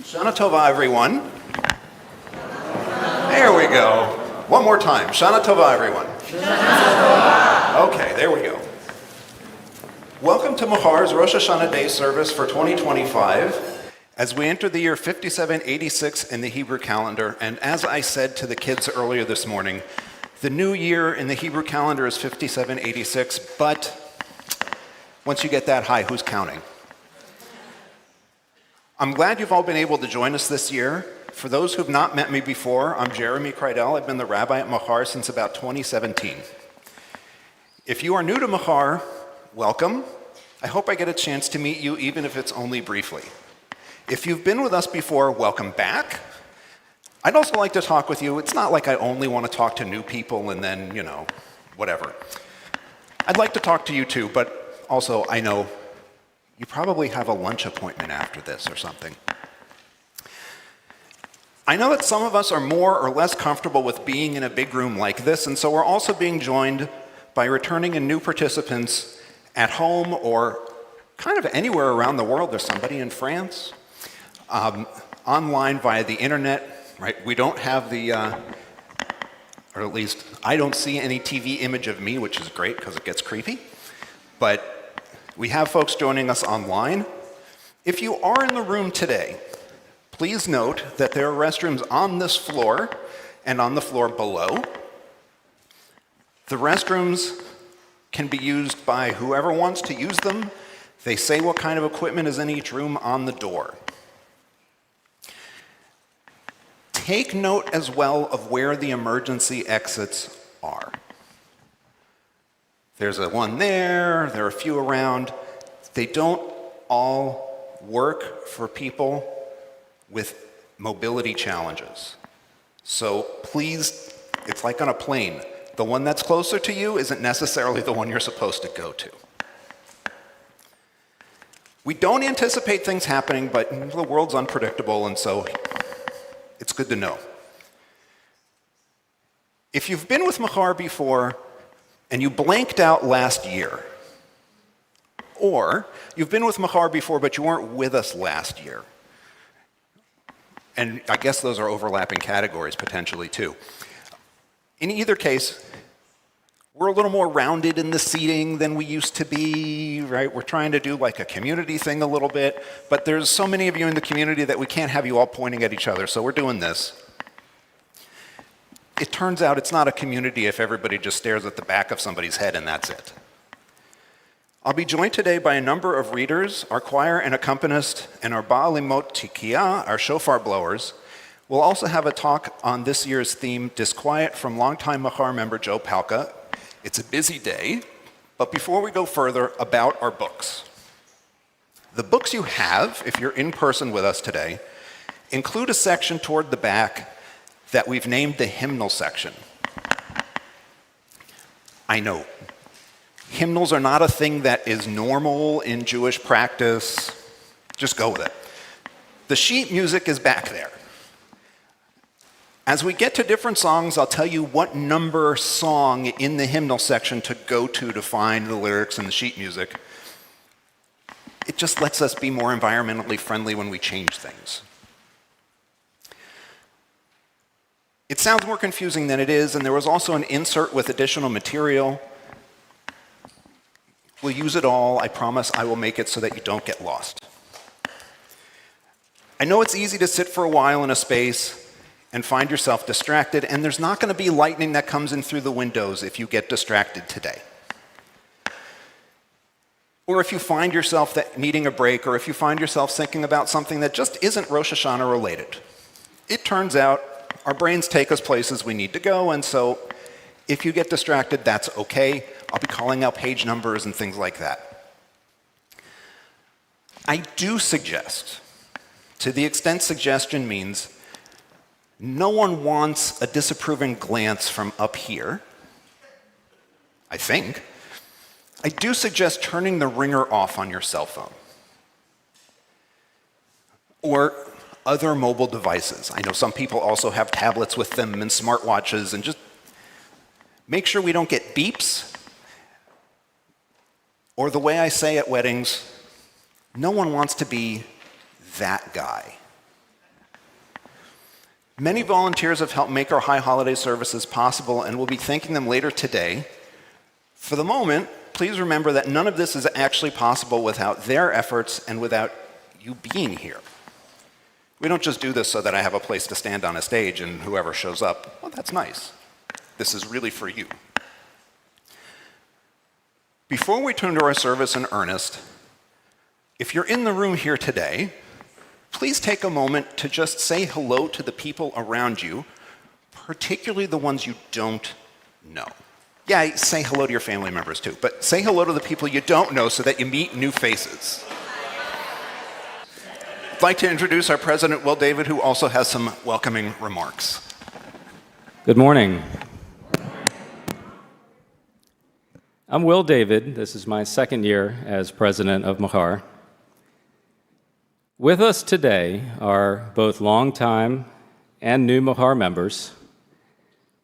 Shana Tova, everyone. There we go. One more time. Shana Tova, everyone. Okay, there we go. Welcome to Machar's Rosh Hashanah Day service for 2025 as we enter the year 5786 in the Hebrew calendar. And as I said to the kids earlier this morning, the new year in the Hebrew calendar is 5786, but once you get that high, who's counting? I'm glad you've all been able to join us this year. For those who've not met me before, I'm Jeremy Kreidel. I've been the rabbi at Machar since about 2017. If you are new to Machar, welcome. I hope I get a chance to meet you, even if it's only briefly. If you've been with us before, welcome back. I'd also like to talk with you. It's not like I only want to talk to new people and then, whatever. I'd like to talk to you too, but also I know you probably have a lunch appointment after this or something. I know that some of us are more or less comfortable with being in a big room like this, and so we're also being joined by returning and new participants at home or kind of anywhere around the world. There's somebody in France, online via the internet, right? We don't have the, or at least I don't see any TV image of me, which is great because it gets creepy, but we have folks joining us online. If you are in the room today, please note that there are restrooms on this floor and on the floor below. The restrooms can be used by whoever wants to use them. They say what kind of equipment is in each room on the door. Take note as well of where the emergency exits are. There's one there are a few around. They don't all work for people with mobility challenges. So please, it's like on a plane. The one that's closer to you isn't necessarily the one you're supposed to go to. We don't anticipate things happening, but the world's unpredictable, and so it's good to know. If you've been with Machar before and you blanked out last year, or you've been with Machar before but you weren't with us last year, and I guess those are overlapping categories potentially too. In either case, we're a little more rounded in the seating than we used to be, right? We're trying to do like a community thing a little bit, but there's so many of you in the community that we can't have you all pointing at each other, so we're doing this. It turns out it's not a community if everybody just stares at the back of somebody's head and that's it. I'll be joined today by a number of readers, our choir and accompanist, and our Ba'alimot Tikiya, our shofar blowers. We'll also have a talk on this year's theme, Disquiet, from longtime Machar member Joe Palka. It's a busy day, but before we go further, about our books. The books you have, if you're in person with us today, include a section toward the back that we've named the hymnal section. I know, hymnals are not a thing that is normal in Jewish practice. Just go with it. The sheet music is back there. As we get to different songs, I'll tell you what number song in the hymnal section to go to find the lyrics and the sheet music. It just lets us be more environmentally friendly when we change things. It sounds more confusing than it is, and there was also an insert with additional material. We'll use it all. I promise I will make it so that you don't get lost. I know it's easy to sit for a while in a space and find yourself distracted, and there's not going to be lightning that comes in through the windows if you get distracted today. Or if you find yourself needing a break, or if you find yourself thinking about something that just isn't Rosh Hashanah related. It turns out our brains take us places we need to go, and so if you get distracted, that's okay. I'll be calling out page numbers and things like that. I do suggest, to the extent suggestion means, no one wants a disapproving glance from up here, I think. I do suggest turning the ringer off on your cell phone. Or other mobile devices. I know some people also have tablets with them and smartwatches, and just make sure we don't get beeps. Or the way I say at weddings, no one wants to be that guy. Many volunteers have helped make our high holiday services possible, and we'll be thanking them later today. For the moment, please remember that none of this is actually possible without their efforts and without you being here. We don't just do this so that I have a place to stand on a stage and whoever shows up, well, that's nice. This is really for you. Before we turn to our service in earnest, if you're in the room here today, please take a moment to just say hello to the people around you, particularly the ones you don't know. Yeah, say hello to your family members too, but say hello to the people you don't know so that you meet new faces. I'd like to introduce our president, Will David, who also has some welcoming remarks. Good morning. I'm Will David. This is my second year as president of Machar. With us today are both longtime and new Machar members,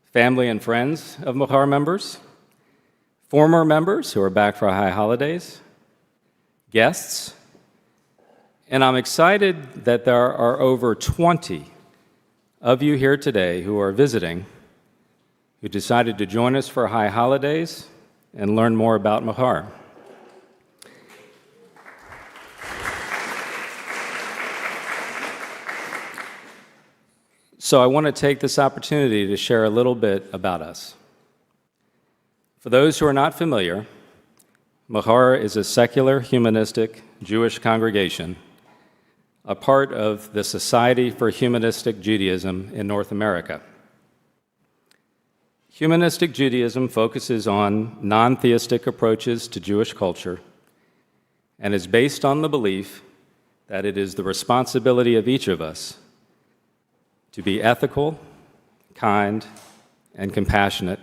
family and friends of Machar members, former members who are back for high holidays, guests, and I'm excited that there are over 20 of you here today who are visiting, who decided to join us for high holidays and learn more about Machar. So I want to take this opportunity to share a little bit about us. For those who are not familiar, Machar is a secular, humanistic Jewish congregation, a part of the Society for Humanistic Judaism in North America. Humanistic Judaism focuses on non-theistic approaches to Jewish culture and is based on the belief that it is the responsibility of each of us to be ethical, kind, and compassionate,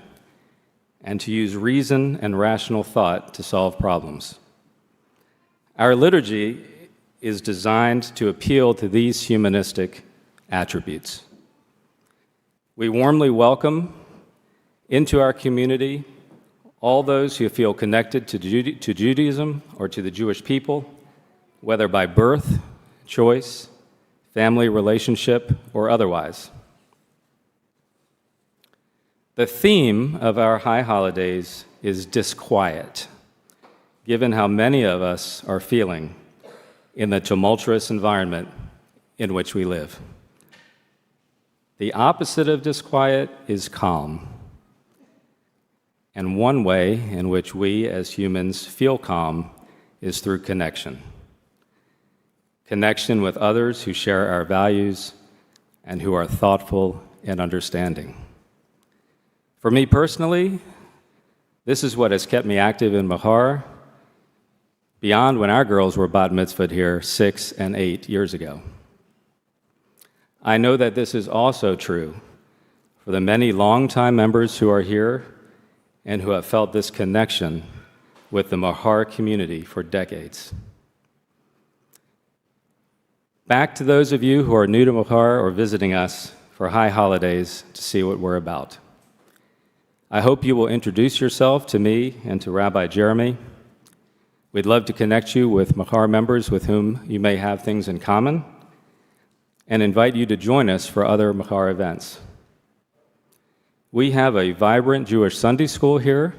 and to use reason and rational thought to solve problems. Our liturgy is designed to appeal to these humanistic attributes. We warmly welcome into our community all those who feel connected to Judaism or to the Jewish people, whether by birth, choice, family relationship, or otherwise. The theme of our high holidays is disquiet, given how many of us are feeling in the tumultuous environment in which we live. The opposite of disquiet is calm. And one way in which we as humans feel calm is through connection. Connection with others who share our values and who are thoughtful and understanding. For me personally, this is what has kept me active in Machar beyond when our girls were bat mitzvahed here 6 and 8 years ago. I know that this is also true for the many longtime members who are here and who have felt this connection with the Machar community for decades. Back to those of you who are new to Machar or visiting us for high holidays to see what we're about. I hope you will introduce yourself to me and to Rabbi Jeremy. We'd love to connect you with Machar members with whom you may have things in common and invite you to join us for other Machar events. We have a vibrant Jewish Sunday school here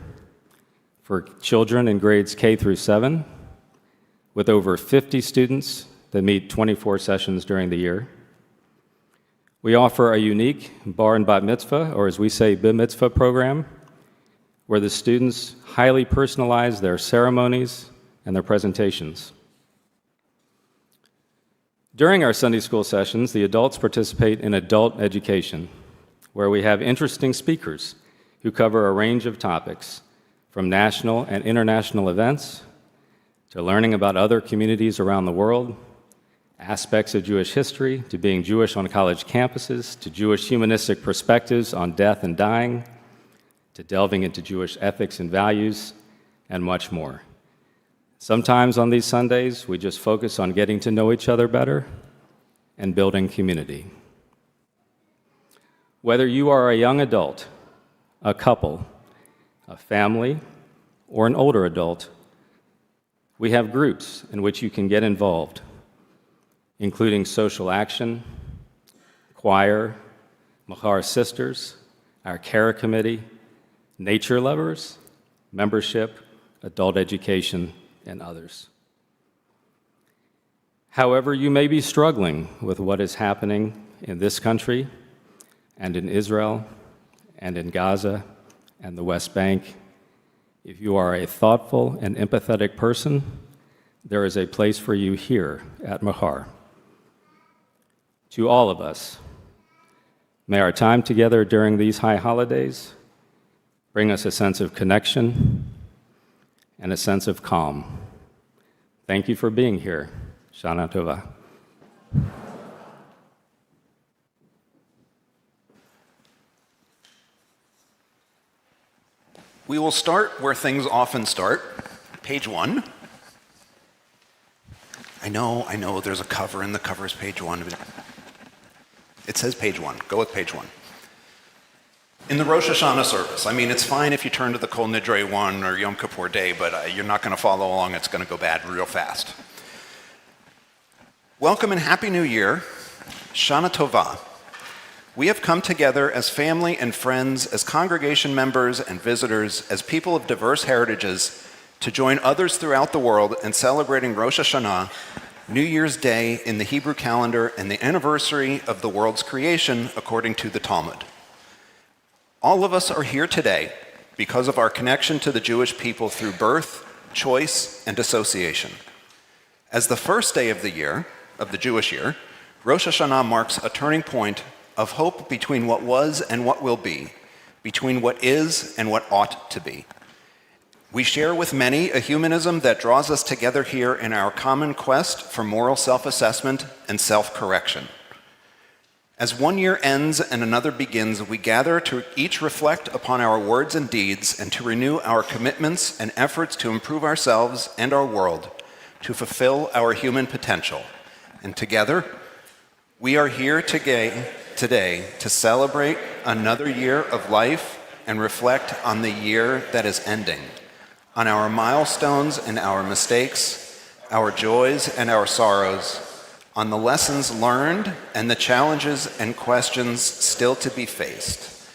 for children in grades K through 7 with over 50 students that meet 24 sessions during the year. We offer a unique bar and bat mitzvah, or as we say, bar mitzvah program, where the students highly personalize their ceremonies and their presentations. During our Sunday school sessions, the adults participate in adult education, where we have interesting speakers who cover a range of topics, from national and international events to learning about other communities around the world, aspects of Jewish history, to being Jewish on college campuses, to Jewish humanistic perspectives on death and dying, to delving into Jewish ethics and values, and much more. Sometimes on these Sundays, we just focus on getting to know each other better and building community. Whether you are a young adult, a couple, a family, or an older adult, we have groups in which you can get involved, including social action, choir, Machar sisters, our care committee, nature lovers, membership, adult education, and others. However, you may be struggling with what is happening in this country and in Israel and in Gaza and the West Bank. If you are a thoughtful and empathetic person, there is a place for you here at Machar. To all of us, may our time together during these high holidays bring us a sense of connection and a sense of calm. Thank you for being here. Shana Tova. We will start where things often start, page 1. I know, there's a cover, and the cover is page 1. It says page 1. Go with page 1. In the Rosh Hashanah service, it's fine if you turn to the Kol Nidre 1 or Yom Kippur Day, but you're not going to follow along. It's going to go bad real fast. Welcome and Happy New Year, Shana Tova. We have come together as family and friends, as congregation members and visitors, as people of diverse heritages, to join others throughout the world in celebrating Rosh Hashanah, New Year's Day in the Hebrew calendar, and the anniversary of the world's creation according to the Talmud. All of us are here today because of our connection to the Jewish people through birth, choice, and association. As the first day of the year, of the Jewish year, Rosh Hashanah marks a turning point of hope between what was and what will be, between what is and what ought to be. We share with many a humanism that draws us together here in our common quest for moral self-assessment and self-correction. As one year ends and another begins, we gather to each reflect upon our words and deeds and to renew our commitments and efforts to improve ourselves and our world, to fulfill our human potential. And together, we are here today to celebrate another year of life and reflect on the year that is ending, on our milestones and our mistakes, our joys and our sorrows, on the lessons learned and the challenges and questions still to be faced.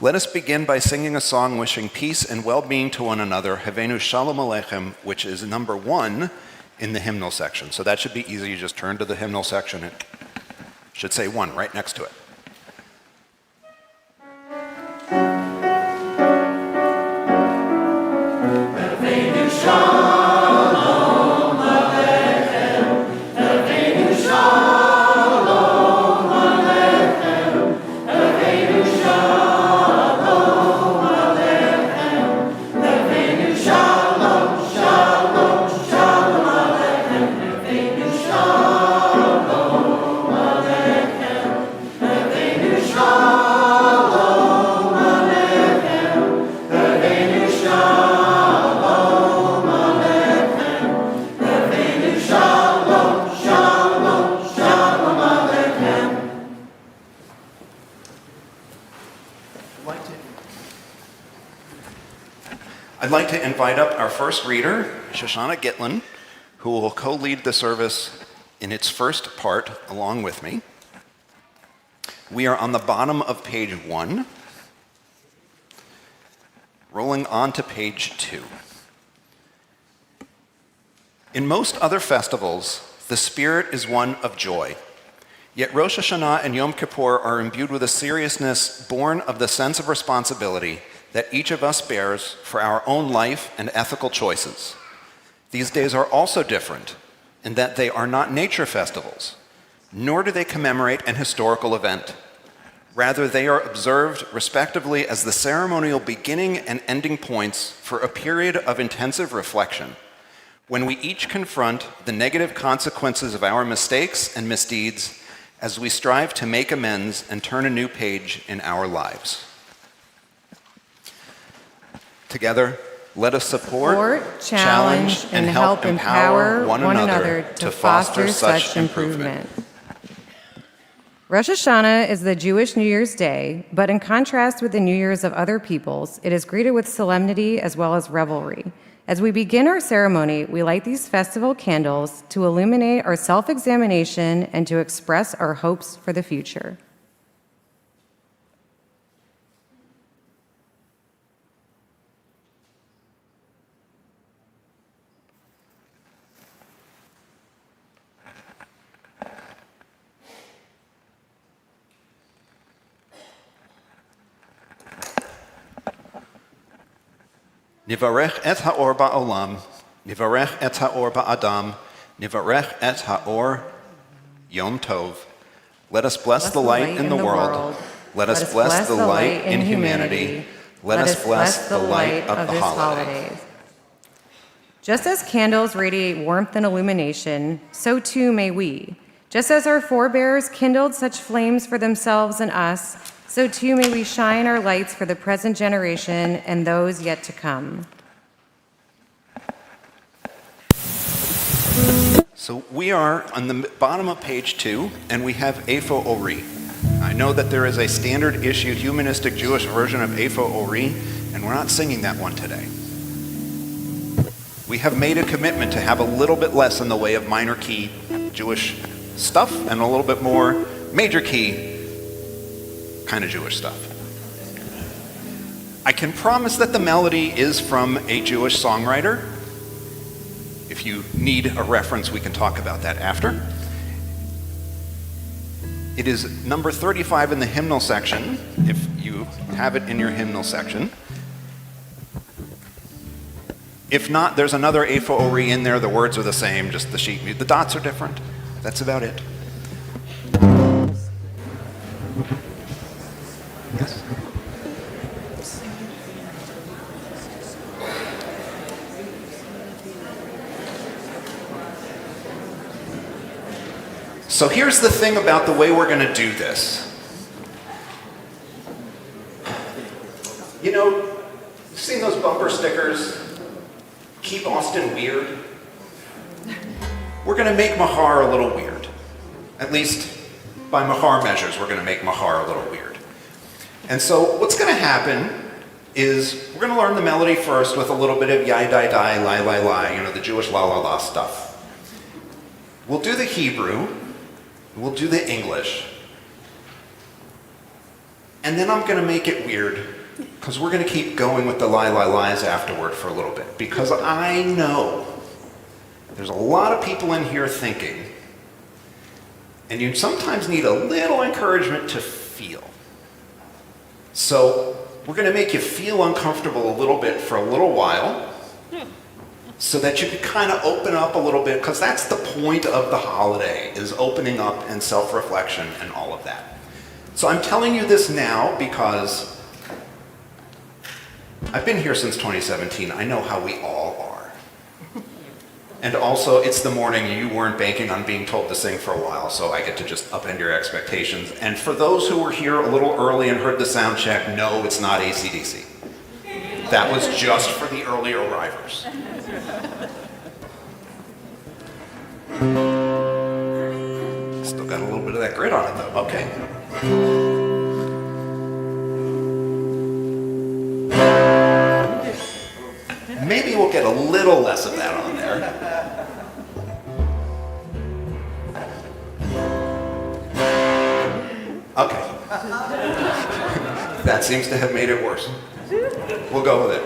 Let us begin by singing a song wishing peace and well-being to one another, Havenu Shalom Aleichem, which is number 1 in the hymnal section. So that should be easy. You just turn to the hymnal section. It should say 1 right next to it. I'd like to invite up our first reader, Shoshana Gitlin, who will co-lead the service in its first part along with me. We are on the bottom of page 1, rolling on to page 2. In most other festivals, the spirit is one of joy. Yet Rosh Hashanah and Yom Kippur are imbued with a seriousness born of the sense of responsibility that each of us bears for our own life and ethical choices. These days are also different in that they are not nature festivals, nor do they commemorate an historical event. Rather, they are observed respectively as the ceremonial beginning and ending points for a period of intensive reflection, when we each confront the negative consequences of our mistakes and misdeeds as we strive to make amends and turn a new page in our lives. Together, let us support, challenge, and help empower one another to foster such improvement. Rosh Hashanah is the Jewish New Year's Day, but in contrast with the New Year's of other peoples, it is greeted with solemnity as well as revelry. As we begin our ceremony, we light these festival candles to illuminate our self-examination and to express our hopes for the future. Nivarech et ha'or ba'olam, nivarech et ha'or ba'adam, nivarech et ha'or yom tov. Let us bless the light in the world. Let us bless the light in humanity. Let us bless the light of the holidays. Just as candles radiate warmth and illumination, so too may we. Just as our forebears kindled such flames for themselves and us, so too may we shine our lights for the present generation and those yet to come. So we are on the bottom of page 2, and we have Ephod Ori. I know that there is a standard issue humanistic Jewish version of Ephod Ori, and we're not singing that one today. We have made a commitment to have a little bit less in the way of minor key Jewish stuff and a little bit more major key kind of Jewish stuff. I can promise that the melody is from a Jewish songwriter. If you need a reference, we can talk about that after. It is number 35 in the hymnal section, if you have it in your hymnal section. If not, there's another Ephod Ori in there. The words are the same, just the sheet. The dots are different. That's about it. Yes? So here's the thing about the way we're going to do this. You know, you've seen those bumper stickers? Keep Austin weird. We're going to make Machar a little weird. At least by Machar measures, we're going to make Machar a little weird. And so what's going to happen is we're going to learn the melody first with a little bit of yai, dai, dai, lai, lai, lai, the Jewish la, la, la stuff. We'll do the Hebrew. We'll do the English. And then I'm going to make it weird, because we're going to keep going with the lie, lie, lies afterward for a little bit. Because I know there's a lot of people in here thinking, and you sometimes need a little encouragement to feel. So we're going to make you feel uncomfortable a little bit for a little while, so that you can kind of open up a little bit, because that's the point of the holiday, is opening up and self-reflection and all of that. So I'm telling you this now because I've been here since 2017. I know how we all are. And also, it's the morning. You weren't banking on being told to sing for a while, so I get to just upend your expectations. And for those who were here a little early and heard the sound check, no, it's not AC/DC. That was just for the early arrivers. Still got a little bit of that grit on it, though. Okay. Maybe we'll get a little less of that on there. Okay. That seems to have made it worse. We'll go with it.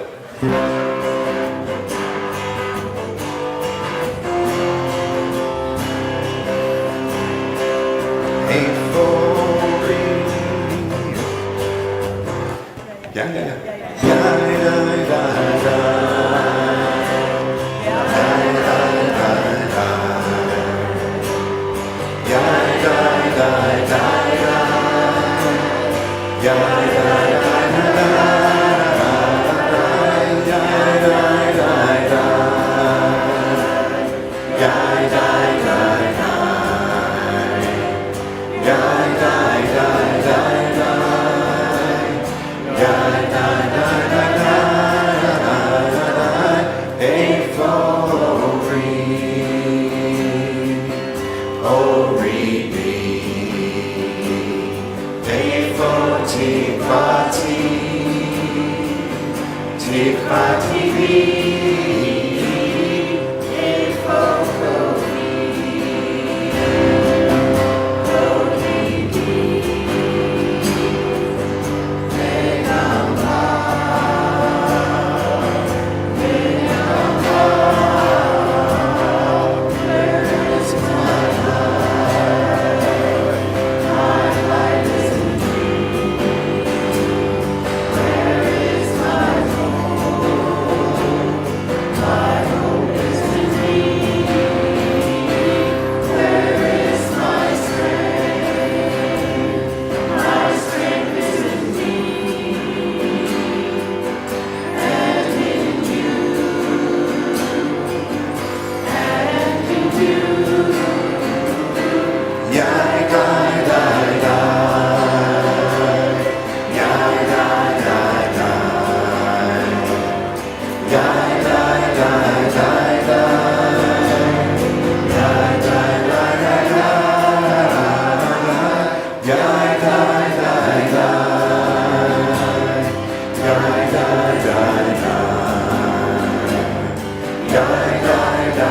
The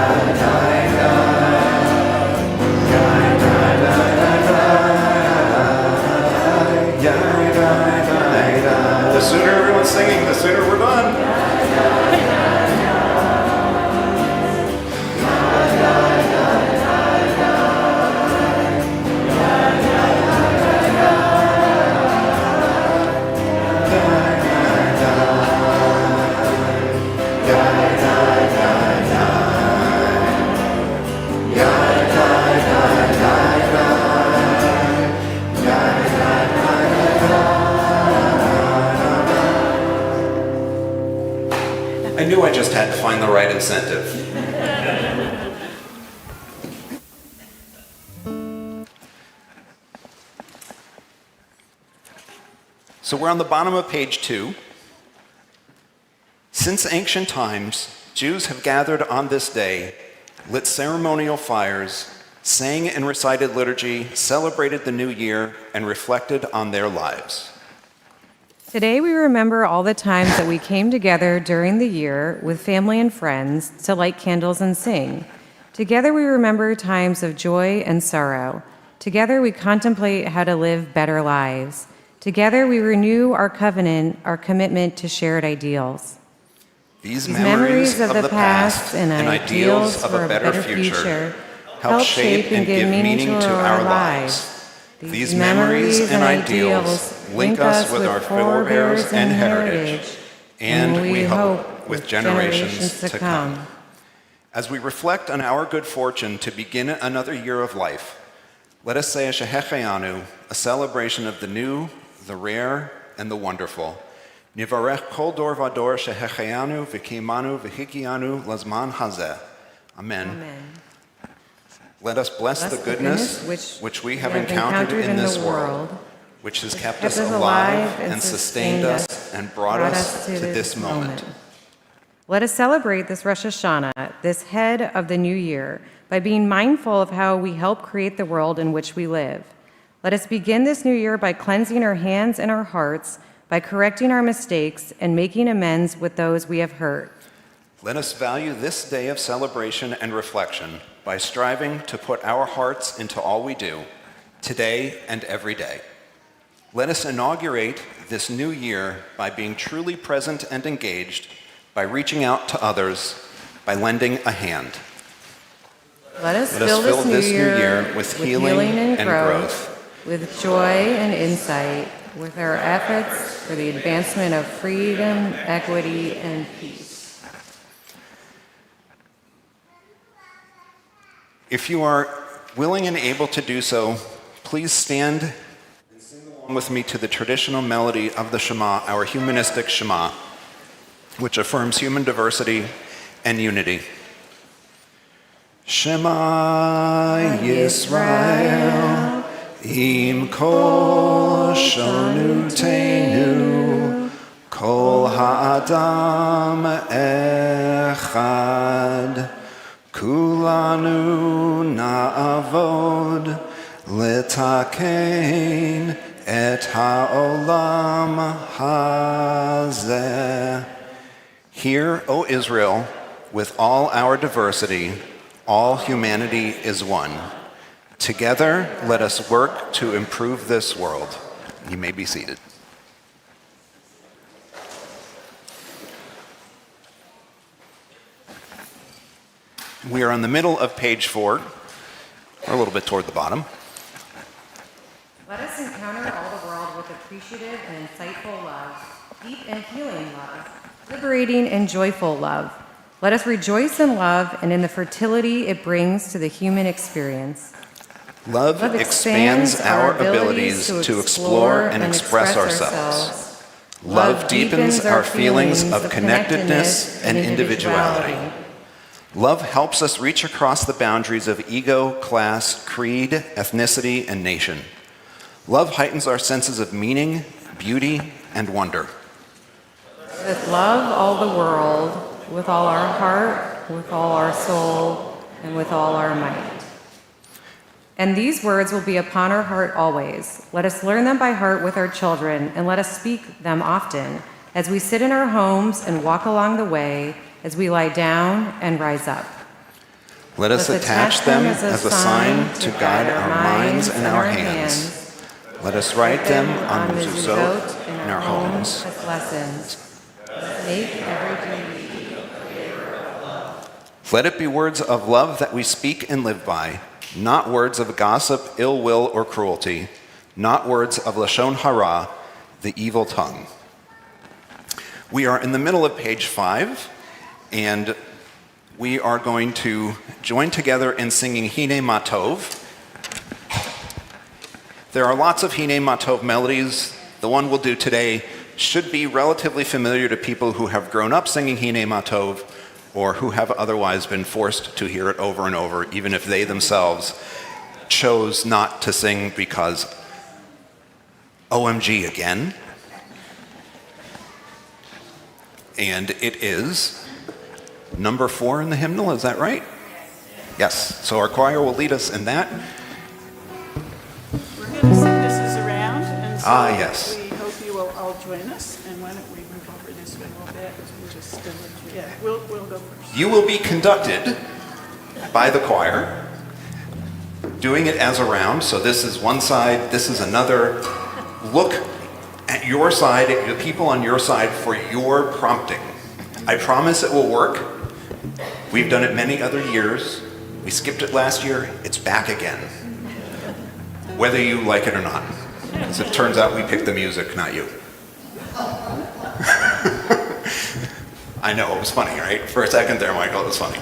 sooner everyone's singing, the sooner we're done. I knew I just had to find the right incentive. So we're on the bottom of page 2. Since ancient times, Jews have gathered on this day, lit ceremonial fires, sang and recited liturgy, celebrated the new year, and reflected on their lives. Today, we remember all the times that we came together during the year with family and friends to light candles and sing. Together, we remember times of joy and sorrow. Together, we contemplate how to live better lives. Together, we renew our covenant, our commitment to shared ideals. These memories of the past and ideals of a better future help shape and give meaning to our lives. These memories and ideals link us with our forebears and heritage, and we hope with generations to come. As we reflect on our good fortune to begin another year of life, let us say a Shehecheyanu, a celebration of the new, the rare, and the wonderful. Nivarech kol dor vador shehecheyanu v'kimanu v'hikianu lazman hazeh. Amen. Amen. Let us bless the goodness which we have encountered in this world, which has kept us alive and sustained us and brought us to this moment. Let us celebrate this Rosh Hashanah, this head of the new year, by being mindful of how we help create the world in which we live. Let us begin this new year by cleansing our hands and our hearts, by correcting our mistakes and making amends with those we have hurt. Let us value this day of celebration and reflection by striving to put our hearts into all we do, today and every day. Let us inaugurate this new year by being truly present and engaged, by reaching out to others, by lending a hand. Let us fill this new year with healing and growth, with joy and insight, with our efforts for the advancement of freedom, equity, and peace. If you are willing and able to do so, please stand and sing along with me to the traditional melody of the Shema, our humanistic Shema, which affirms human diversity and unity. Shema Yisrael, Im kol shonutenu, kol ha'adam echad, kulanu na'avod, letakein et ha'olam hazeh. Hear, O Israel, with all our diversity, all humanity is one. Together, let us work to improve this world. You may be seated. We are on the middle of page 4, or a little bit toward the bottom. Let us encounter all the world with appreciative and insightful love, deep and healing love, liberating and joyful love. Let us rejoice in love and in the fertility it brings to the human experience. Love expands our abilities to explore and express ourselves. Love deepens our feelings of connectedness and individuality. Love helps us reach across the boundaries of ego, class, creed, ethnicity, and nation. Love heightens our senses of meaning, beauty, and wonder. Let's love all the world with all our heart, with all our soul, and with all our might. And these words will be upon our heart always. Let us learn them by heart with our children, and let us speak them often, as we sit in our homes and walk along the way, as we lie down and rise up. Let us attach them as a sign to guide our minds and our hands. Let us write them on mezuzot in our homes. As lessons. Make every deed. Let it be words of love that we speak and live by, not words of gossip, ill will, or cruelty, not words of lashon hara, the evil tongue. We are in the middle of page 5, and we are going to join together in singing Hine Matov. There are lots of Hine Matov melodies. The one we'll do today should be relatively familiar to people who have grown up singing Hine Matov or who have otherwise been forced to hear it over and over, even if they themselves chose not to sing because OMG again. And it is number 4 in the hymnal, is that right? Yes, so our choir will lead us in that. We're going to sing This Is Around, and so yes. we hope you will all join us. And why don't we move over this way a little bit? We'll go first. You will be conducted by the choir, doing it as a round. So this is one side, this is another. Look at your side, at the people on your side for your prompting. I promise it will work. We've done it many other years. We skipped it last year. It's back again. Whether you like it or not. As it turns out, we picked the music, not you. I know, it was funny, right? For a second there, Michael, it was funny.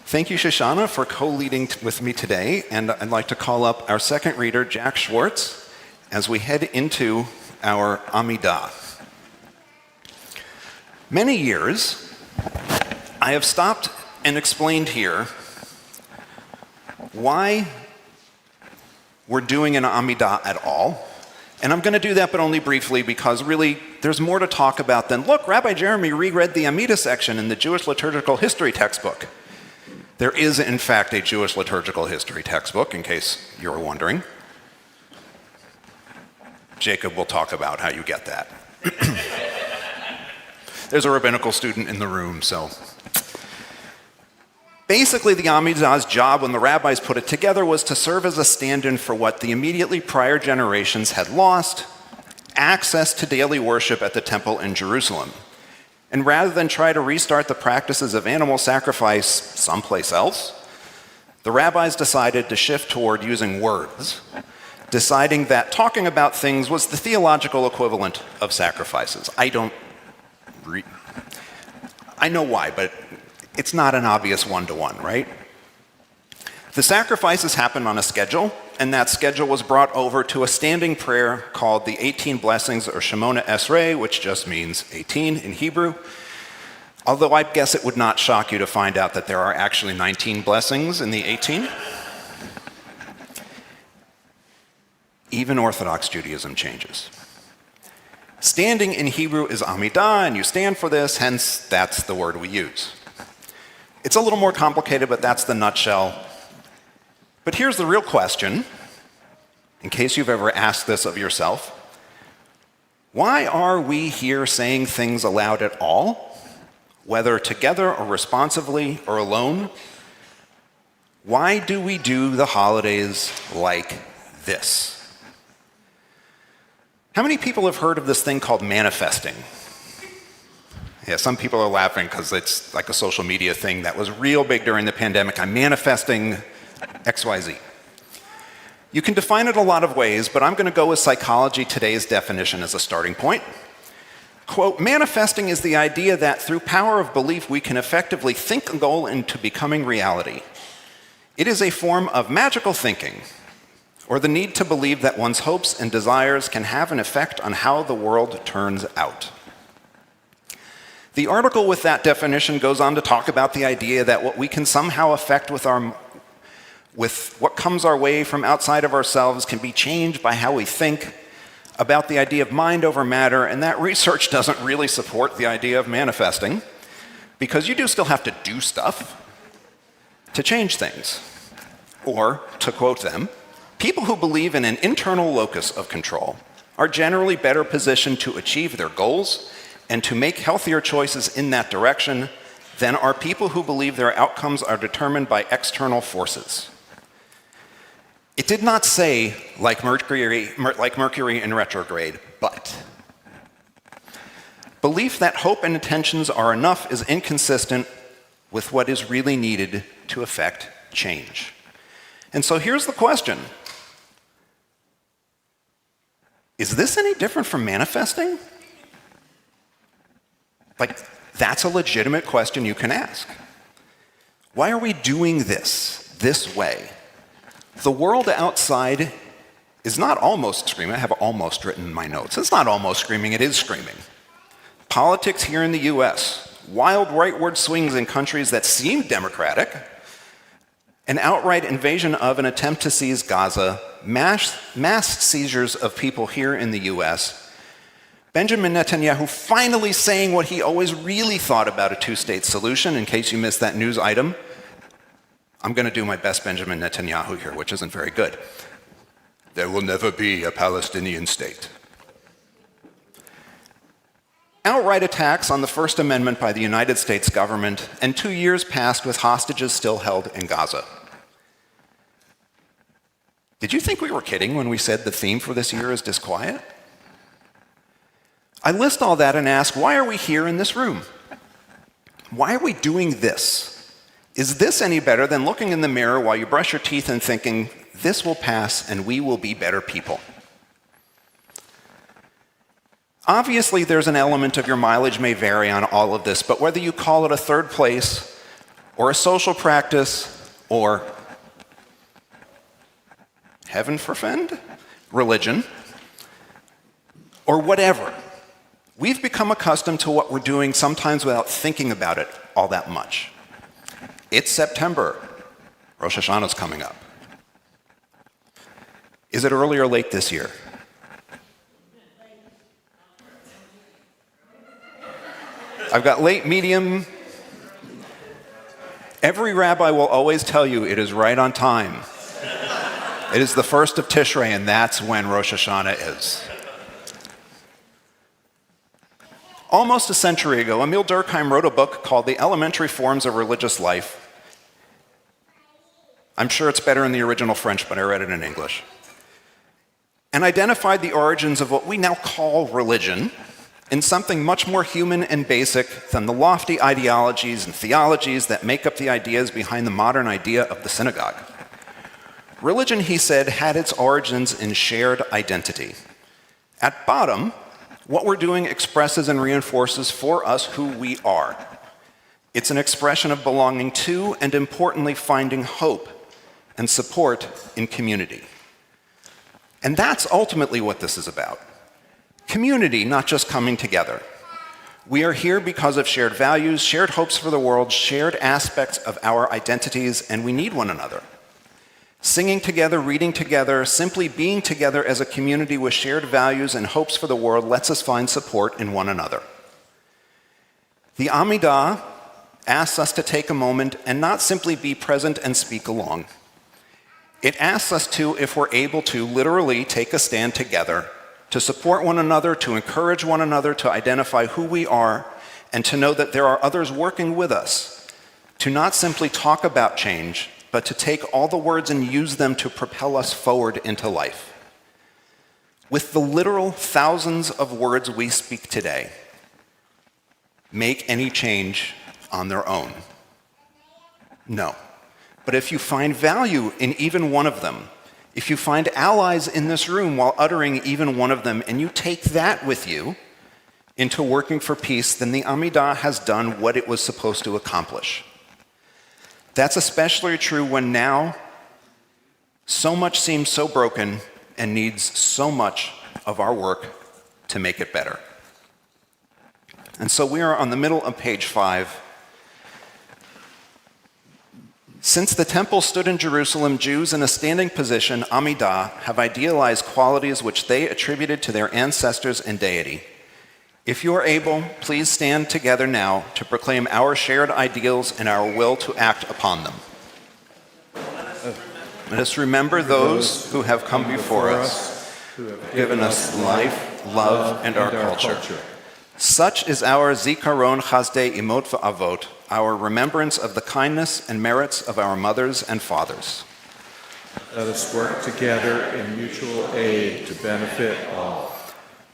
Thank you, Shoshana, for co-leading with me today, and I'd like to call up our second reader, Jack Schwartz, as we head into our Amidah. Many years, I have stopped and explained here why we're doing an Amidah at all, and I'm going to do that, but only briefly, because really, there's more to talk about than, look, Rabbi Jeremy reread the Amidah section in the Jewish liturgical history textbook. There is, in fact, a Jewish liturgical history textbook, in case you're wondering. Jacob will talk about how you get that. There's a rabbinical student in the room, so. Basically, the Amidah's job when the rabbis put it together was to serve as a stand-in for what the immediately prior generations had lost, access to daily worship at the temple in Jerusalem. And rather than try to restart the practices of animal sacrifice someplace else, the rabbis decided to shift toward using words, deciding that talking about things was the theological equivalent of sacrifices. I know why, but it's not an obvious one-to-one, right? The sacrifices happened on a schedule, and that schedule was brought over to a standing prayer called the 18 Blessings, or Shemona Esrei, which just means 18 in Hebrew. Although I guess it would not shock you to find out that there are actually 19 blessings in the 18. Even Orthodox Judaism changes. Standing in Hebrew is Amidah, and you stand for this, hence that's the word we use. It's a little more complicated, but that's the nutshell. But here's the real question, in case you've ever asked this of yourself. Why are we here saying things aloud at all, whether together or responsively or alone? Why do we do the holidays like this? How many people have heard of this thing called manifesting? Yeah, some people are laughing because it's like a social media thing that was real big during the pandemic. I'm manifesting XYZ. You can define it a lot of ways, but I'm going to go with Psychology Today's definition as a starting point. Quote, manifesting is the idea that through power of belief we can effectively think a goal into becoming reality. It is a form of magical thinking, or the need to believe that one's hopes and desires can have an effect on how the world turns out. The article with that definition goes on to talk about the idea that what we can somehow affect with what comes our way from outside of ourselves can be changed by how we think, about the idea of mind over matter, and that research doesn't really support the idea of manifesting, because you do still have to do stuff to change things. Or, to quote them, people who believe in an internal locus of control are generally better positioned to achieve their goals and to make healthier choices in that direction than are people who believe their outcomes are determined by external forces. It did not say like Mercury in retrograde, but belief that hope and intentions are enough is inconsistent with what is really needed to effect change. And so here's the question. Is this any different from manifesting? Like, that's a legitimate question you can ask. Why are we doing this way? The world outside is not almost screaming. I have almost written in my notes. It's not almost screaming, it is screaming. Politics here in the US, wild rightward swings in countries that seem democratic, an outright invasion of an attempt to seize Gaza, mass seizures of people here in the US, Benjamin Netanyahu finally saying what he always really thought about a two-state solution, in case you missed that news item. I'm going to do my best Benjamin Netanyahu here, which isn't very good. There will never be a Palestinian state. Outright attacks on the First Amendment by the United States government, and 2 years passed with hostages still held in Gaza. Did you think we were kidding when we said the theme for this year is disquiet? I list all that and ask, why are we here in this room? Why are we doing this? Is this any better than looking in the mirror while you brush your teeth and thinking, this will pass and we will be better people? Obviously, there's an element of your mileage may vary on all of this, but whether you call it a third place, or a social practice, or heaven forfend, religion, or whatever, we've become accustomed to what we're doing sometimes without thinking about it all that much. It's September. Rosh Hashanah is coming up. Is it early or late this year? I've got late, medium. Every rabbi will always tell you it is right on time. It is the first of Tishrei, and that's when Rosh Hashanah is. Almost a century ago, Emil Durkheim wrote a book called The Elementary Forms of Religious Life. I'm sure it's better in the original French, but I read it in English. And identified the origins of what we now call religion in something much more human and basic than the lofty ideologies and theologies that make up the ideas behind the modern idea of the synagogue. Religion, he said, had its origins in shared identity. At bottom, what we're doing expresses and reinforces for us who we are. It's an expression of belonging to, and importantly, finding hope and support in community. And that's ultimately what this is about. Community, not just coming together. We are here because of shared values, shared hopes for the world, shared aspects of our identities, and we need one another. Singing together, reading together, simply being together as a community with shared values and hopes for the world lets us find support in one another. The Amidah asks us to take a moment and not simply be present and speak along. It asks us to, if we're able to, literally take a stand together, to support one another, to encourage one another, to identify who we are, and to know that there are others working with us, to not simply talk about change, but to take all the words and use them to propel us forward into life. With the literal thousands of words we speak today, make any change on their own? No. But if you find value in even one of them, if you find allies in this room while uttering even one of them, and you take that with you into working for peace, then the Amidah has done what it was supposed to accomplish. That's especially true when now so much seems so broken and needs so much of our work to make it better. And so we are on the middle of page 5. Since the temple stood in Jerusalem, Jews in a standing position, Amidah, have idealized qualities which they attributed to their ancestors and deity. If you are able, please stand together now to proclaim our shared ideals and our will to act upon them. Let us remember those who have come before us, who have given us life, love, and our culture. Such is our Zikaron Chazdei Imot V'Avot, our remembrance of the kindness and merits of our mothers and fathers. Let us work together in mutual aid to benefit all.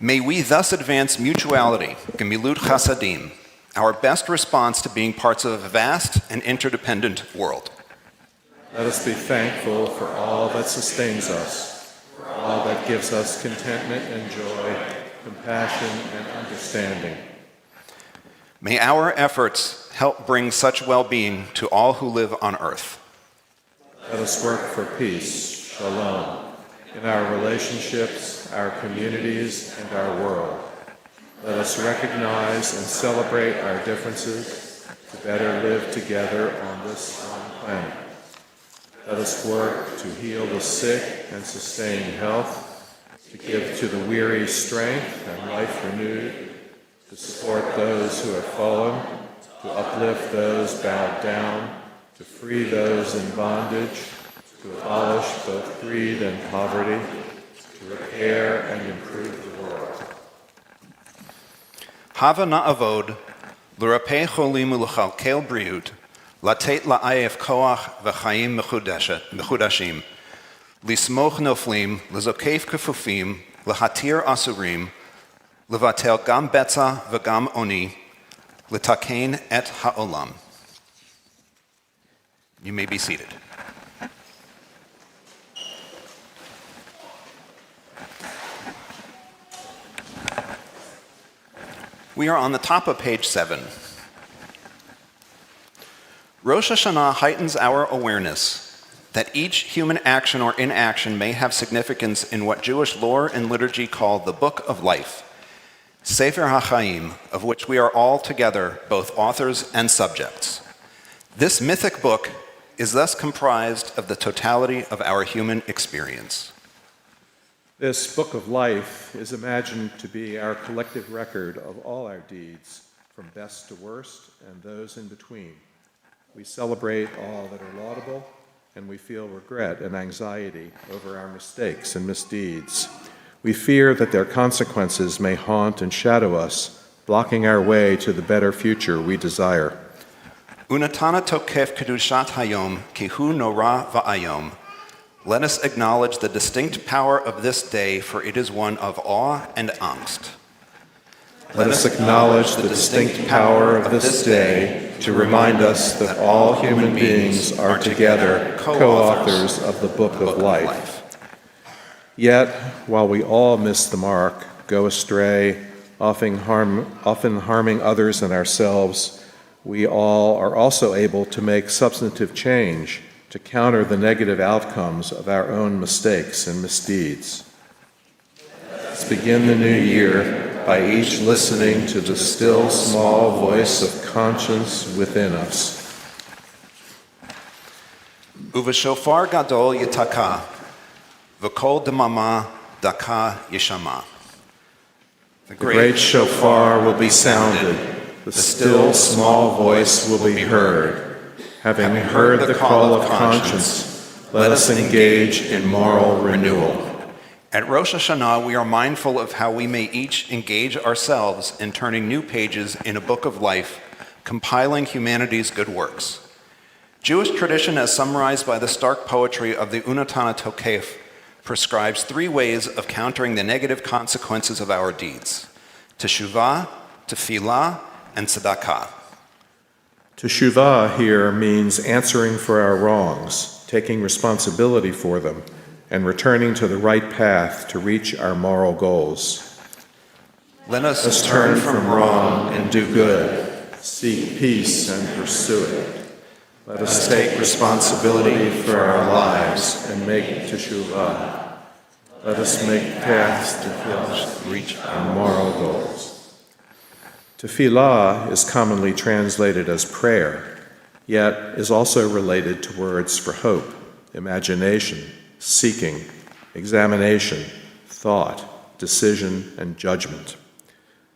May we thus advance mutuality, Gemilut Chasadim, our best response to being parts of a vast and interdependent world. Let us be thankful for all that sustains us, for all that gives us contentment and joy, compassion and understanding. May our efforts help bring such well-being to all who live on earth. Let us work for peace, shalom, in our relationships, our communities, and our world. Let us recognize and celebrate our differences to better live together on this one planet. Let us work to heal the sick and sustain health, to give to the weary strength and life renewed, to support those who have fallen, to uplift those bowed down, to free those in bondage, to abolish both greed and poverty, to repair and improve the world. Hava na'avod, l'rapei cholim u'lechalkel briut, latet la'ayef koach v'chaim mechudashim, lismoch noflim, lezokef kefufim, lehatir asurim, levatel gam betza v'gam oni, letakein et ha'olam. You may be seated. We are on the top of page 7. Rosh Hashanah heightens our awareness that each human action or inaction may have significance in what Jewish lore and liturgy call the Book of Life, Sefer HaChaim, of which we are all together both authors and subjects. This mythic book is thus comprised of the totality of our human experience. This book of life is imagined to be our collective record of all our deeds, from best to worst and those in between. We celebrate all that are laudable, and we feel regret and anxiety over our mistakes and misdeeds. We fear that their consequences may haunt and shadow us, blocking our way to the better future we desire. Unatana tokef kedushat hayom kihu nora va'ayom. Let us acknowledge the distinct power of this day, for it is one of awe and angst. Let us acknowledge the distinct power of this day to remind us that all human beings are together co-authors of the Book of Life. Yet, while we all miss the mark, go astray, often harming others and ourselves, we all are also able to make substantive change to counter the negative outcomes of our own mistakes and misdeeds. Let's begin the new year by each listening to the still small voice of conscience within us. Uveshofar gadol yitaka, v'kol demama daka yishama. The The great shofar will be sounded, the still small voice will be heard. Having heard the call of conscience, let us engage in moral renewal. At Rosh Hashanah, we are mindful of how we may each engage ourselves in turning new pages in a book of life, compiling humanity's good works. Jewish tradition, as summarized by the stark poetry of the Unitarian Tokef, prescribes 3 ways of countering the negative consequences of our deeds: teshuvah, tefillah, and tzedakah. Teshuvah here means answering for our wrongs, taking responsibility for them, and returning to the right path to reach our moral goals. Let us Let's turn from wrong and do good, seek peace and pursue it. Let us take responsibility for our lives and make teshuvah. Let us make paths to reach our moral goals. Tefillah is commonly translated as prayer, yet is also related to words for hope, imagination, seeking, examination, thought, decision, and judgment.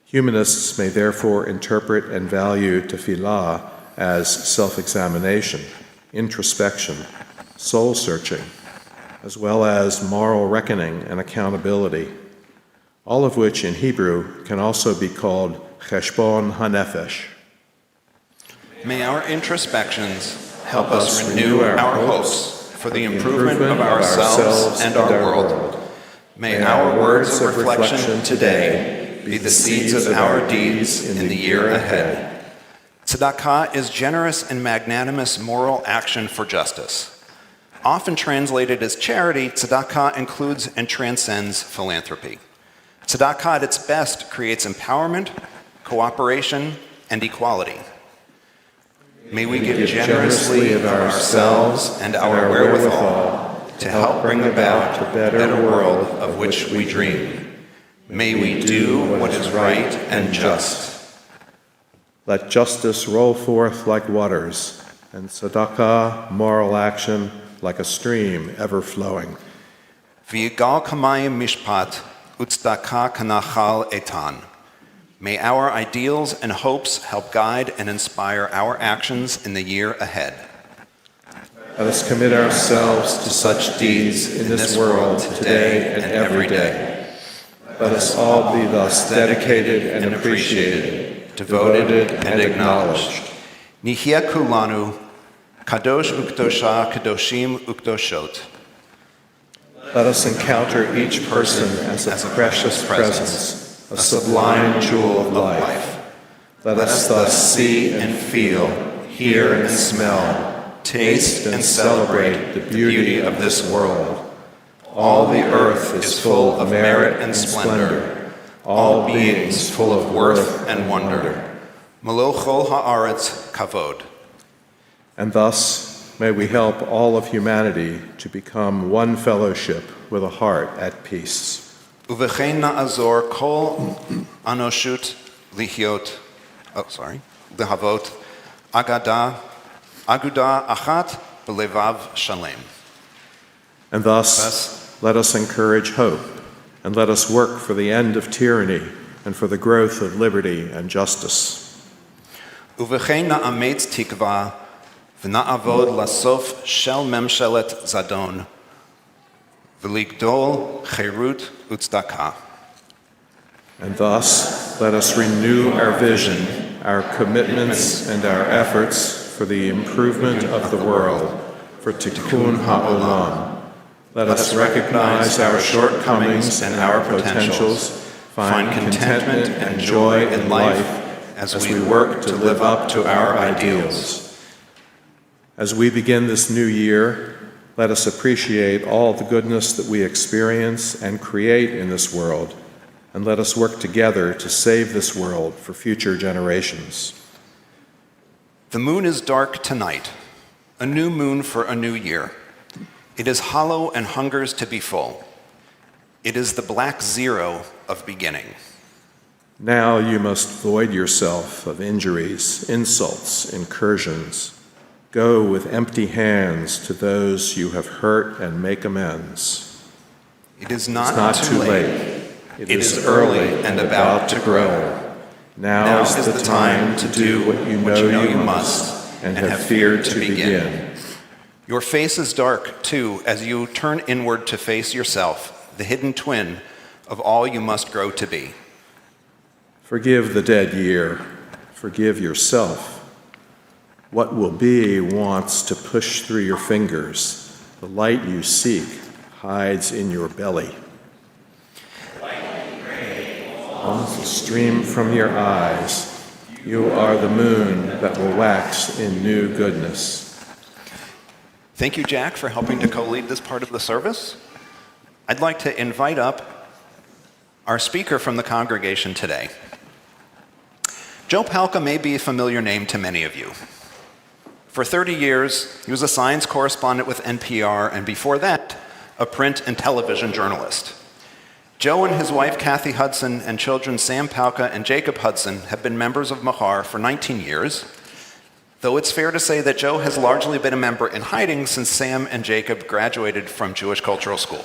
Humanists may therefore interpret and value tefillah as self-examination, introspection, soul-searching, as well as moral reckoning and accountability, all of which in Hebrew can also be called cheshbon hanefesh. May our introspections help us renew our hopes for the improvement of ourselves and our world. May our words of reflection today be the seeds of our deeds in the year ahead. Tzedakah is generous and magnanimous moral action for justice. Often translated as charity, tzedakah includes and transcends philanthropy. Tzedakah at its best creates empowerment, cooperation, and equality. May we give generously of ourselves and our wherewithal to help bring about a better world of which we dream. May we do what is right and just. Let justice roll forth like waters, and tzedakah, moral action, like a stream ever flowing. V'yigal kamayim mishpat, u'tzedakah kanachal etan. May our ideals and hopes help guide and inspire our actions in the year ahead. Let us commit ourselves to such deeds in this world today and every day. Let us all be thus dedicated and appreciated, devoted and acknowledged. Nihya kulanu, kadosh ukdosha, kadoshim ukdoshot. Let us encounter each person as a precious presence, a sublime jewel of life. Let us thus see and feel, hear and smell, taste and celebrate the beauty of this world. All the earth is full of merit and splendor, all beings full of worth and wonder. Melo chol haaretz kavod. And thus, may we help all of humanity to become one fellowship with a heart at peace. Uvechein na'azor kol anoshut lihiot, lehavot, aguda achat b'levav shalem. And thus, let us encourage hope, and let us work for the end of tyranny and for the growth of liberty and justice. Uvechein na'ametz tikva, v'na'avod lasof shel memshelet zadon, v'ligdol cherut u'tzedakah. And thus, let us renew our vision, our commitments, and our efforts for the improvement of the world, for tikkun ha'olam. Let us recognize our shortcomings and our potentials, find contentment and joy in life as we work to live up to our ideals. As we begin this new year, let us appreciate all the goodness that we experience and create in this world, and let us work together to save this world for future generations. The moon is dark tonight, a new moon for a new year. It is hollow and hungers to be full. It is the black zero of beginning. Now you must void yourself of injuries, insults, incursions. Go with empty hands to those you have hurt and make amends. It is It's not, not too late. It is early and about to grow. Now is the time to do what you know you must and have feared to begin. Your face is dark, too, as you turn inward to face yourself, the hidden twin of all you must grow to be. Forgive the dead year. Forgive yourself. What will be wants to push through your fingers. The light you seek hides in your belly. Wants to stream from your eyes. You are the moon that will wax in new goodness. Thank you, Jack, for helping to co-lead this part of the service. I'd like to invite up our speaker from the congregation today. Joe Palca may be a familiar name to many of you. For 30 years, he was a science correspondent with NPR, and before that, a print and television journalist. Joe and his wife, Kathy Hudson, and children Sam Palca and Jacob Hudson have been members of Machar for 19 years, though it's fair to say that Joe has largely been a member in hiding since Sam and Jacob graduated from Jewish Cultural School.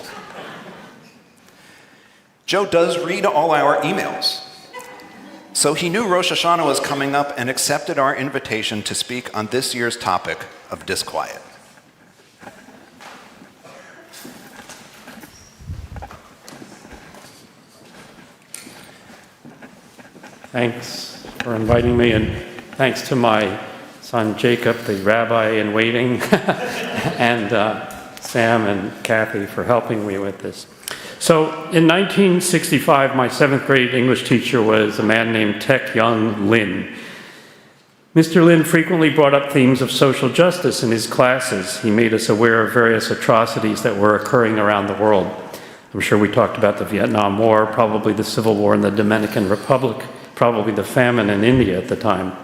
Joe does read all our emails, so he knew Rosh Hashanah was coming up and accepted our invitation to speak on this year's topic of disquiet. Thanks for inviting me, and thanks to my son Jacob, the rabbi in waiting, and Sam and Kathy for helping me with this. So in 1965, my 7th grade English teacher was a man named Tech Young Lin. Mr. Lin frequently brought up themes of social justice in his classes. He made us aware of various atrocities that were occurring around the world. I'm sure we talked about the Vietnam War, probably the Civil War in the Dominican Republic, probably the famine in India at the time.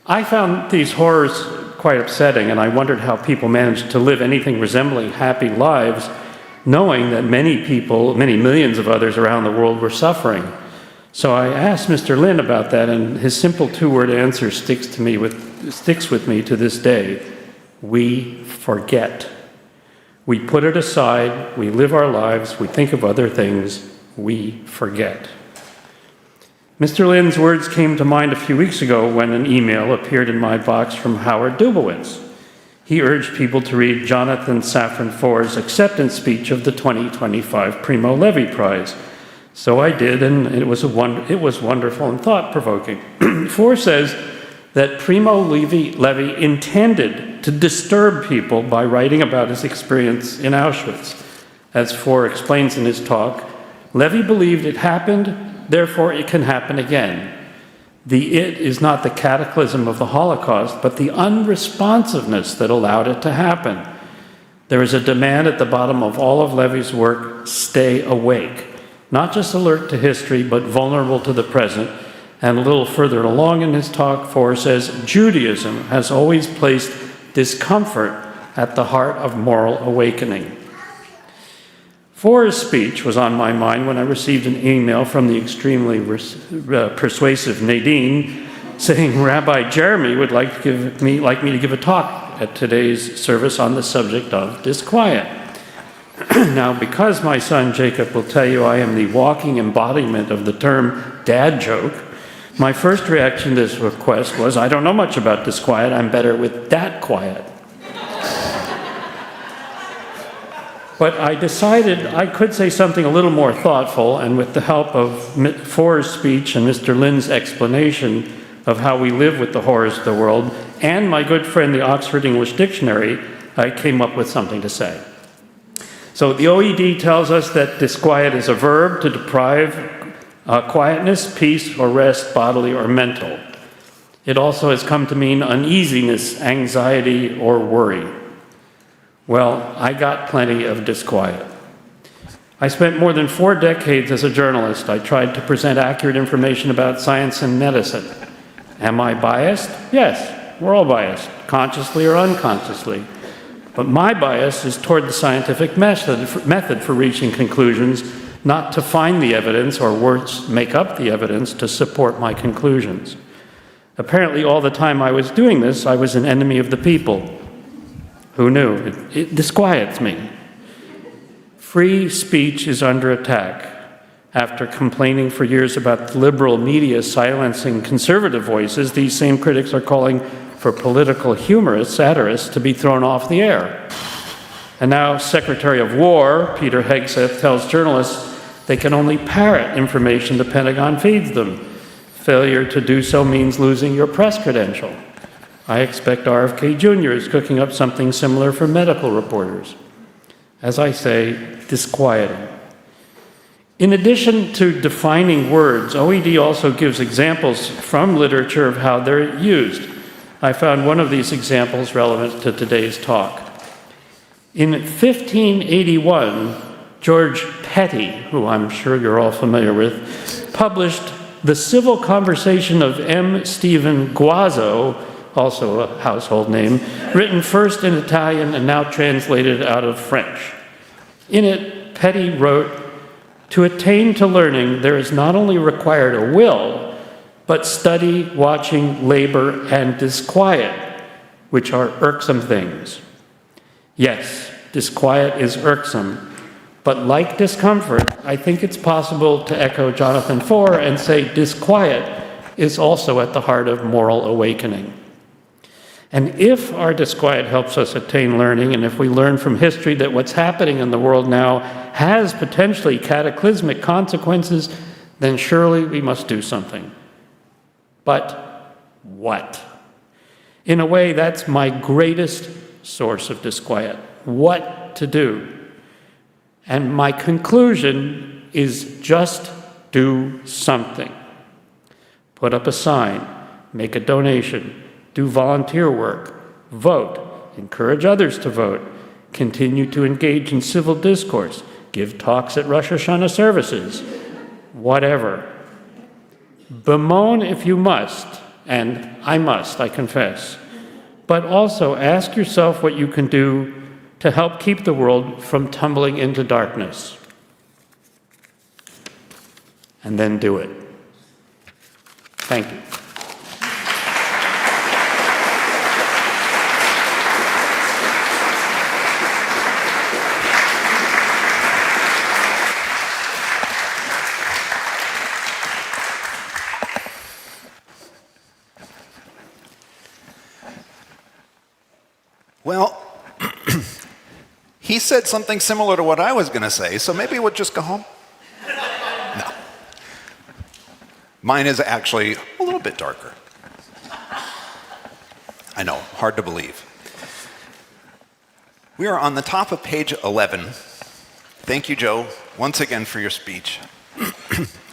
I found these horrors quite upsetting, and I wondered how people managed to live anything resembling happy lives, knowing that many people, many millions of others around the world were suffering. So I asked Mr. Lin about that, and his simple 2-word answer sticks with me to this day. We forget. We put it aside, we live our lives, we think of other things, we forget. Mr. Lin's words came to mind a few weeks ago when an email appeared in my box from Howard Dubowitz. He urged people to read Jonathan Safran Foer's acceptance speech of the 2025 Primo Levi Prize. So I did, and it was wonderful and thought-provoking. Foer says that Primo Levi intended to disturb people by writing about his experience in Auschwitz. As Foer explains in his talk, Levi believed it happened, therefore it can happen again. The it is not the cataclysm of the Holocaust, but the unresponsiveness that allowed it to happen. There is a demand at the bottom of all of Levi's work: stay awake. Not just alert to history, but vulnerable to the present. And a little further along in his talk, Foer says, Judaism has always placed discomfort at the heart of moral awakening. Foer's speech was on my mind when I received an email from the extremely persuasive Nadine saying Rabbi Jeremy would like me to give a talk at today's service on the subject of disquiet. Now, because my son Jacob will tell you I am the walking embodiment of the term dad joke, my first reaction to this request was, I don't know much about disquiet, I'm better with dat quiet. But I decided I could say something a little more thoughtful, and with the help of Foer's speech and Mr. Lin's explanation of how we live with the horrors of the world, and my good friend the Oxford English Dictionary, I came up with something to say. So the OED tells us that disquiet is a verb to deprive quietness, peace, or rest, bodily or mental. It also has come to mean uneasiness, anxiety, or worry. Well, I got plenty of disquiet. I spent more than 4 decades as a journalist. I tried to present accurate information about science and medicine. Am I biased? Yes, we're all biased, consciously or unconsciously. But my bias is toward the scientific method for reaching conclusions, not to find the evidence or worse, make up the evidence to support my conclusions. Apparently, all the time I was doing this, I was an enemy of the people. Who knew? It disquiets me. Free speech is under attack. After complaining for years about liberal media silencing conservative voices, these same critics are calling for political humorists, satirists, to be thrown off the air. And now Secretary of War Peter Hegseth tells journalists they can only parrot information the Pentagon feeds them. Failure to do so means losing your press credential. I expect RFK Jr. is cooking up something similar for medical reporters. As I say, disquieting. In addition to defining words, OED also gives examples from literature of how they're used. I found one of these examples relevant to today's talk. In 1581, George Petty, who I'm sure you're all familiar with, published The Civil Conversation of M. Stephen Guazzo, also a household name, written first in Italian and now translated out of French. In it, Petty wrote, "To attain to learning, there is not only required a will, but study, watching, labor, and disquiet, which are irksome things." Yes, disquiet is irksome, but like discomfort, I think it's possible to echo Jonathan Foer and say disquiet is also at the heart of moral awakening. And if our disquiet helps us attain learning, and if we learn from history that what's happening in the world now has potentially cataclysmic consequences, then surely we must do something. But what? In a way, that's my greatest source of disquiet. What to do? And my conclusion is just do something. Put up a sign, make a donation, do volunteer work, vote, encourage others to vote, continue to engage in civil discourse, give talks at Rosh Hashanah services, whatever. Bemoan if you must, and I must, I confess, but also ask yourself what you can do to help keep the world from tumbling into darkness. And then do it. Thank you. Well, he said something similar to what I was going to say, so maybe we'll just go home. No. Mine is actually a little bit darker. I know, hard to believe. We are on the top of page 11. Thank you, Joe, once again for your speech.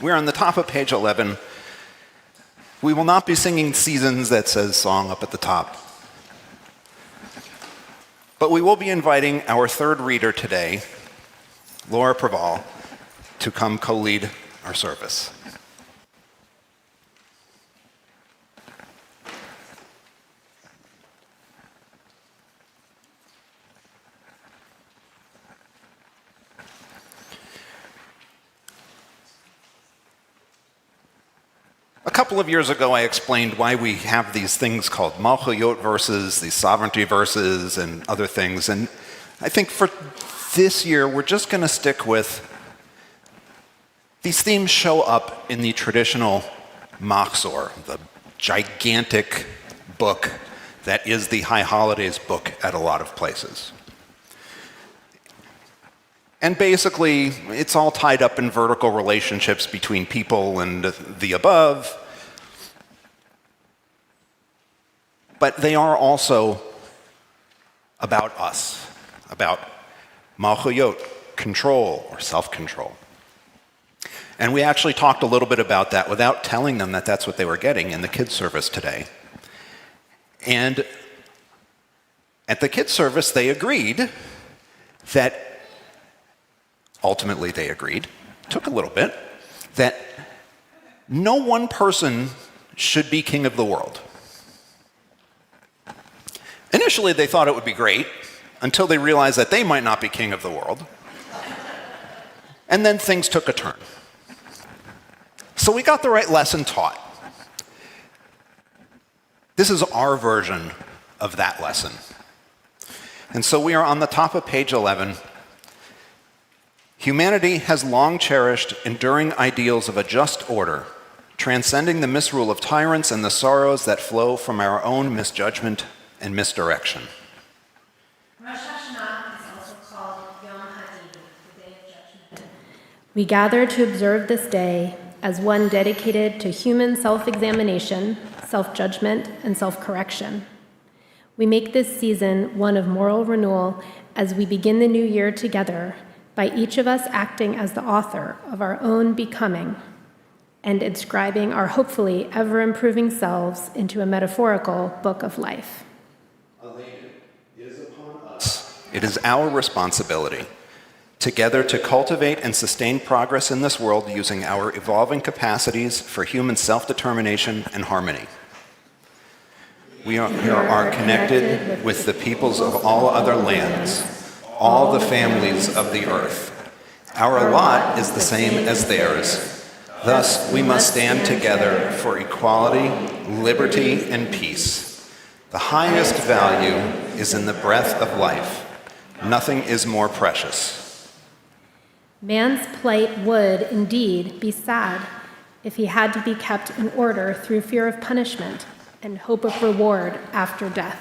We're on the top of page 11. We will not be singing Seasons that says song up at the top. But we will be inviting our third reader today, Laura Preval, to come co-lead our service. A couple of years ago, I explained why we have these things called Malchuyot verses, these sovereignty verses, and other things. And I think for this year, we're just going to stick with these themes show up in the traditional Machar, the gigantic book that is the High Holidays book at a lot of places. And basically, it's all tied up in vertical relationships between people and the above. But they are also about us, about malchuyot, control or self-control. And we actually talked a little bit about that without telling them that that's what they were getting in the kids' service today. And at the kids' service, they agreed that ultimately they agreed, took a little bit, that no one person should be king of the world. Initially, they thought it would be great until they realized that they might not be king of the world. And then things took a turn. So we got the right lesson taught. This is our version of that lesson. And so we are on the top of page 11. Humanity has long cherished enduring ideals of a just order, transcending the misrule of tyrants and the sorrows that flow from our own misjudgment and misdirection. Rosh Hashanah is also called Yom HaDin, the Day of Judgment. We gather to observe this day as one dedicated to human self-examination, self-judgment, and self-correction. We make this season one of moral renewal as we begin the new year together, by each of us acting as the author of our own becoming and inscribing our hopefully ever-improving selves into a metaphorical book of life. It is our responsibility, together, to cultivate and sustain progress in this world using our evolving capacities for human self-determination and harmony. We are connected with the peoples of all other lands, all the families of the earth. Our lot is the same as theirs. Thus, we must stand together for equality, liberty, and peace. The highest value is in the breath of life. Nothing is more precious. Man's plight would, indeed, be sad if he had to be kept in order through fear of punishment and hope of reward after death.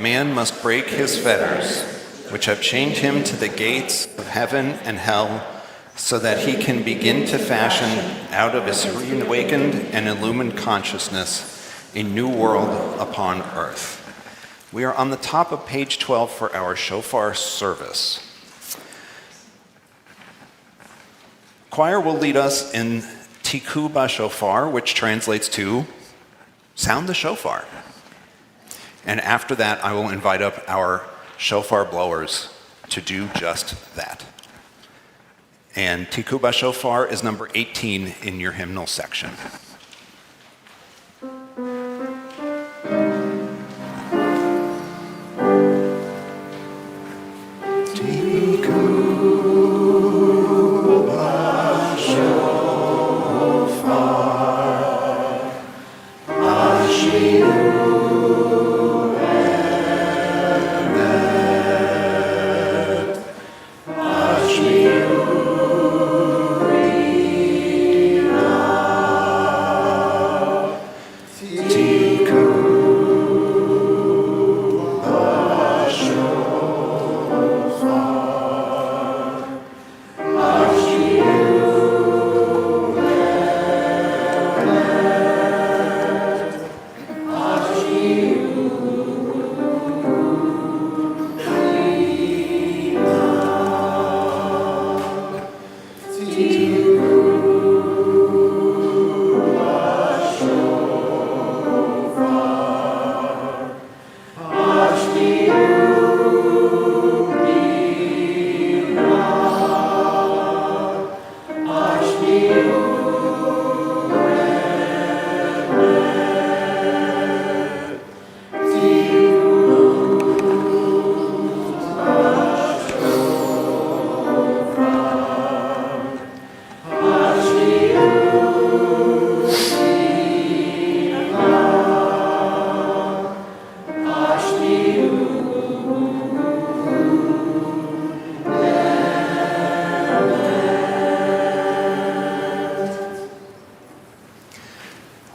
Man must break his fetters, which have chained him to the gates of heaven and hell, so that he can begin to fashion out of his reawakened and illumined consciousness a new world upon earth. We are on the top of page 12 for our shofar service. Choir will lead us in Tiku B'Shofar, which translates to sound the shofar. And after that, I will invite up our shofar blowers to do just that. And Tiku B'Shofar is number 18 in your hymnal section.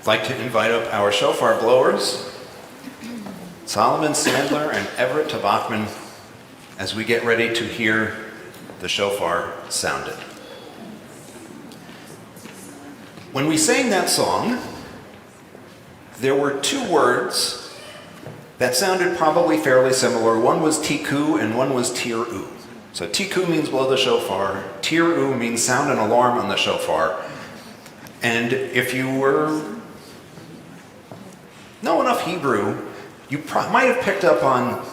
I'd like to invite up our shofar blowers, Solomon Sandler and Everett Tabachman, as we get ready to hear the shofar sounded. When we sang that song, there were two words that sounded probably fairly similar. One was tiku and one was tir-u. So tiku means blow the shofar, tir-u means sound an alarm on the shofar. And if you know enough Hebrew, you might have picked up on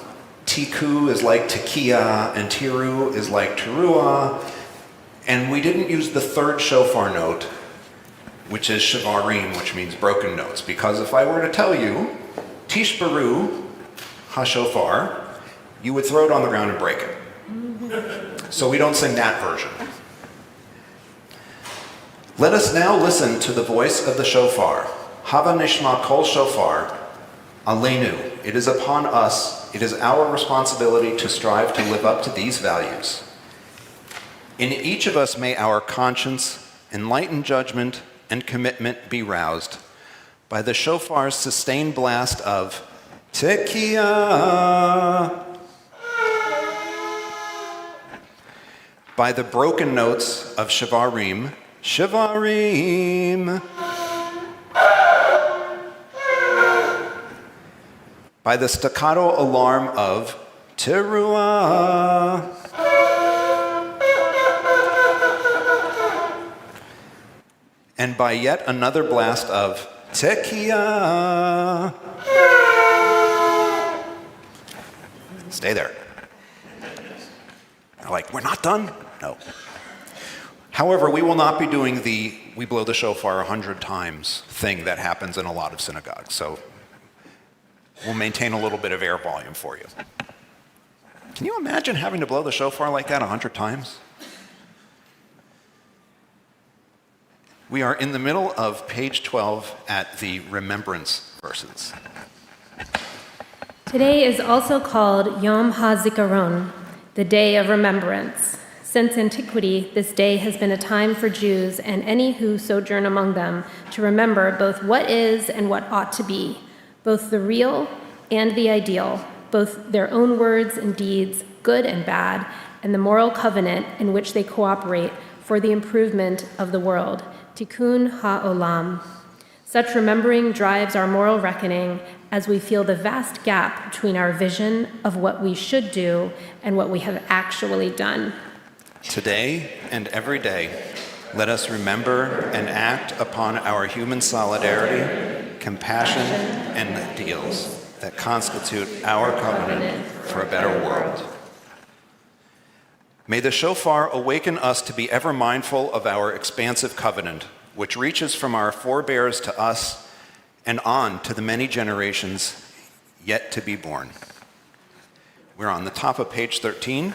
tiku is like tekiah and tiru is like teruah. And we didn't use the third shofar note, which is shavarim, which means broken notes. Because if I were to tell you, tishbaru ha-shofar, you would throw it on the ground and break it. So we don't sing that version. Let us now listen to the voice of the shofar. Hava nishma kol shofar, aleinu. It is upon us, it is our responsibility to strive to live up to these values. In each of us may our conscience, enlightened judgment, and commitment be roused by the shofar's sustained blast of Tekiah, by the broken notes of Shivarim, Shivarim, by the staccato alarm of Teruah, and by yet another blast of Tekiah. Stay there. Like, we're not done? No. However, we will not be doing the we blow the shofar 100 times thing that happens in a lot of synagogues. So we'll maintain a little bit of air volume for you. Can you imagine having to blow the shofar like that 100 times? We are in the middle of page 12 at the remembrance verses. Today is also called Yom HaZikaron, the Day of Remembrance. Since antiquity, this day has been a time for Jews and any who sojourn among them to remember both what is and what ought to be, both the real and the ideal, both their own words and deeds, good and bad, and the moral covenant in which they cooperate for the improvement of the world. Tikkun ha'olam. Such remembering drives our moral reckoning as we feel the vast gap between our vision of what we should do and what we have actually done. Today and every day, let us remember and act upon our human solidarity, compassion, and ideals that constitute our covenant for a better world. May the shofar awaken us to be ever mindful of our expansive covenant, which reaches from our forebears to us and on to the many generations yet to be born. We're on the top of page 13.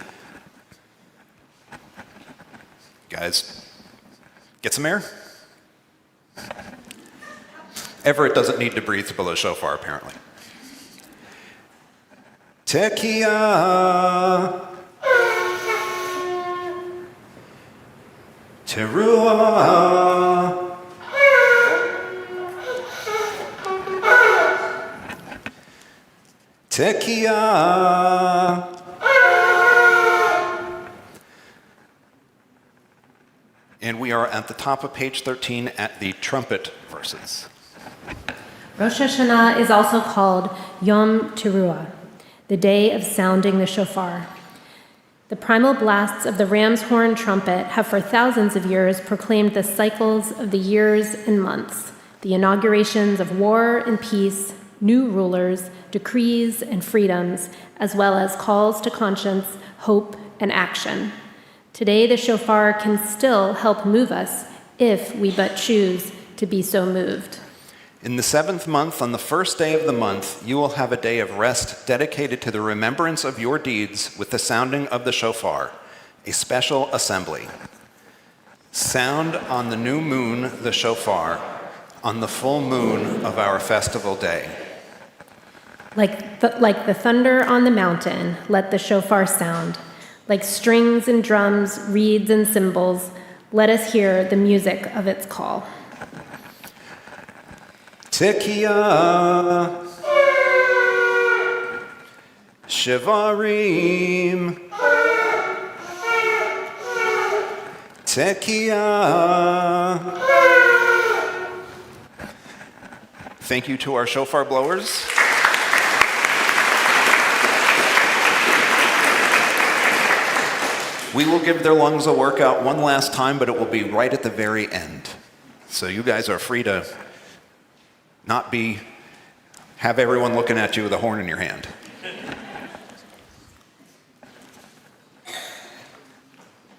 Guys, get some air? Everett doesn't need to breathe to blow a shofar, apparently. Tekiah, Teruah, Tekiah. And we are at the top of page 13 at the trumpet verses. Rosh Hashanah is also called Yom Teruah, the day of sounding the shofar. The primal blasts of the ram's horn trumpet have for thousands of years proclaimed the cycles of the years and months, the inaugurations of war and peace, new rulers, decrees and freedoms, as well as calls to conscience, hope, and action. Today, the shofar can still help move us if we but choose to be so moved. In the 7th month, on the first day of the month, you will have a day of rest dedicated to the remembrance of your deeds with the sounding of the shofar, a special assembly. Sound on the new moon the shofar, on the full moon of our festival day. Like the thunder on the mountain, let the shofar sound. Like strings and drums, reeds and cymbals, let us hear the music of its call. Tekiah, Shivarim, Tekiah. Thank you to our shofar blowers. We will give their lungs a workout one last time, but it will be right at the very end. So you guys are free to not have everyone looking at you with a horn in your hand.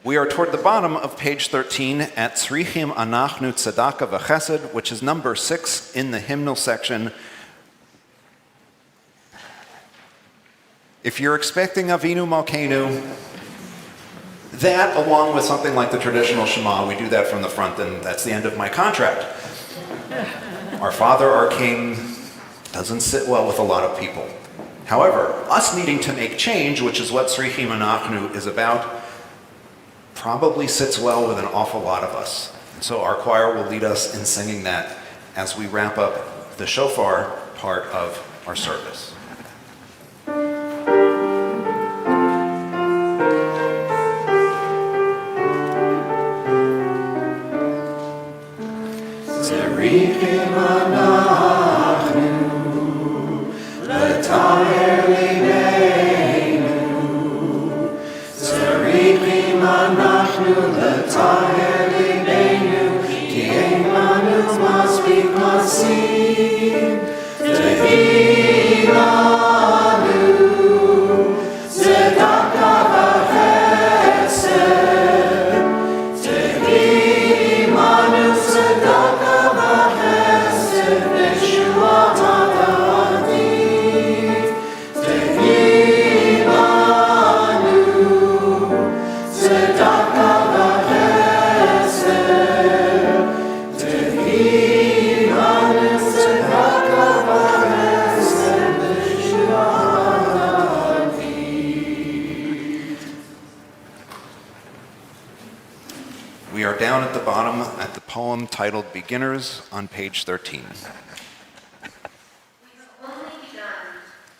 We are toward the bottom of page 13 at Tzrichim Anachnu Tzedakah V'Chesed, which is number 6 in the hymnal section. If you're expecting Avinu Malkeinu, that along with something like the traditional Shema, we do that from the front, and that's the end of my contract. Our Father, our King doesn't sit well with a lot of people. However, us needing to make change, which is what Srihi Manachnu is about, probably sits well with an awful lot of us. So our choir will lead us in singing that as we wrap up the shofar part of our service. We are down at the bottom at the poem titled Beginners on page 13.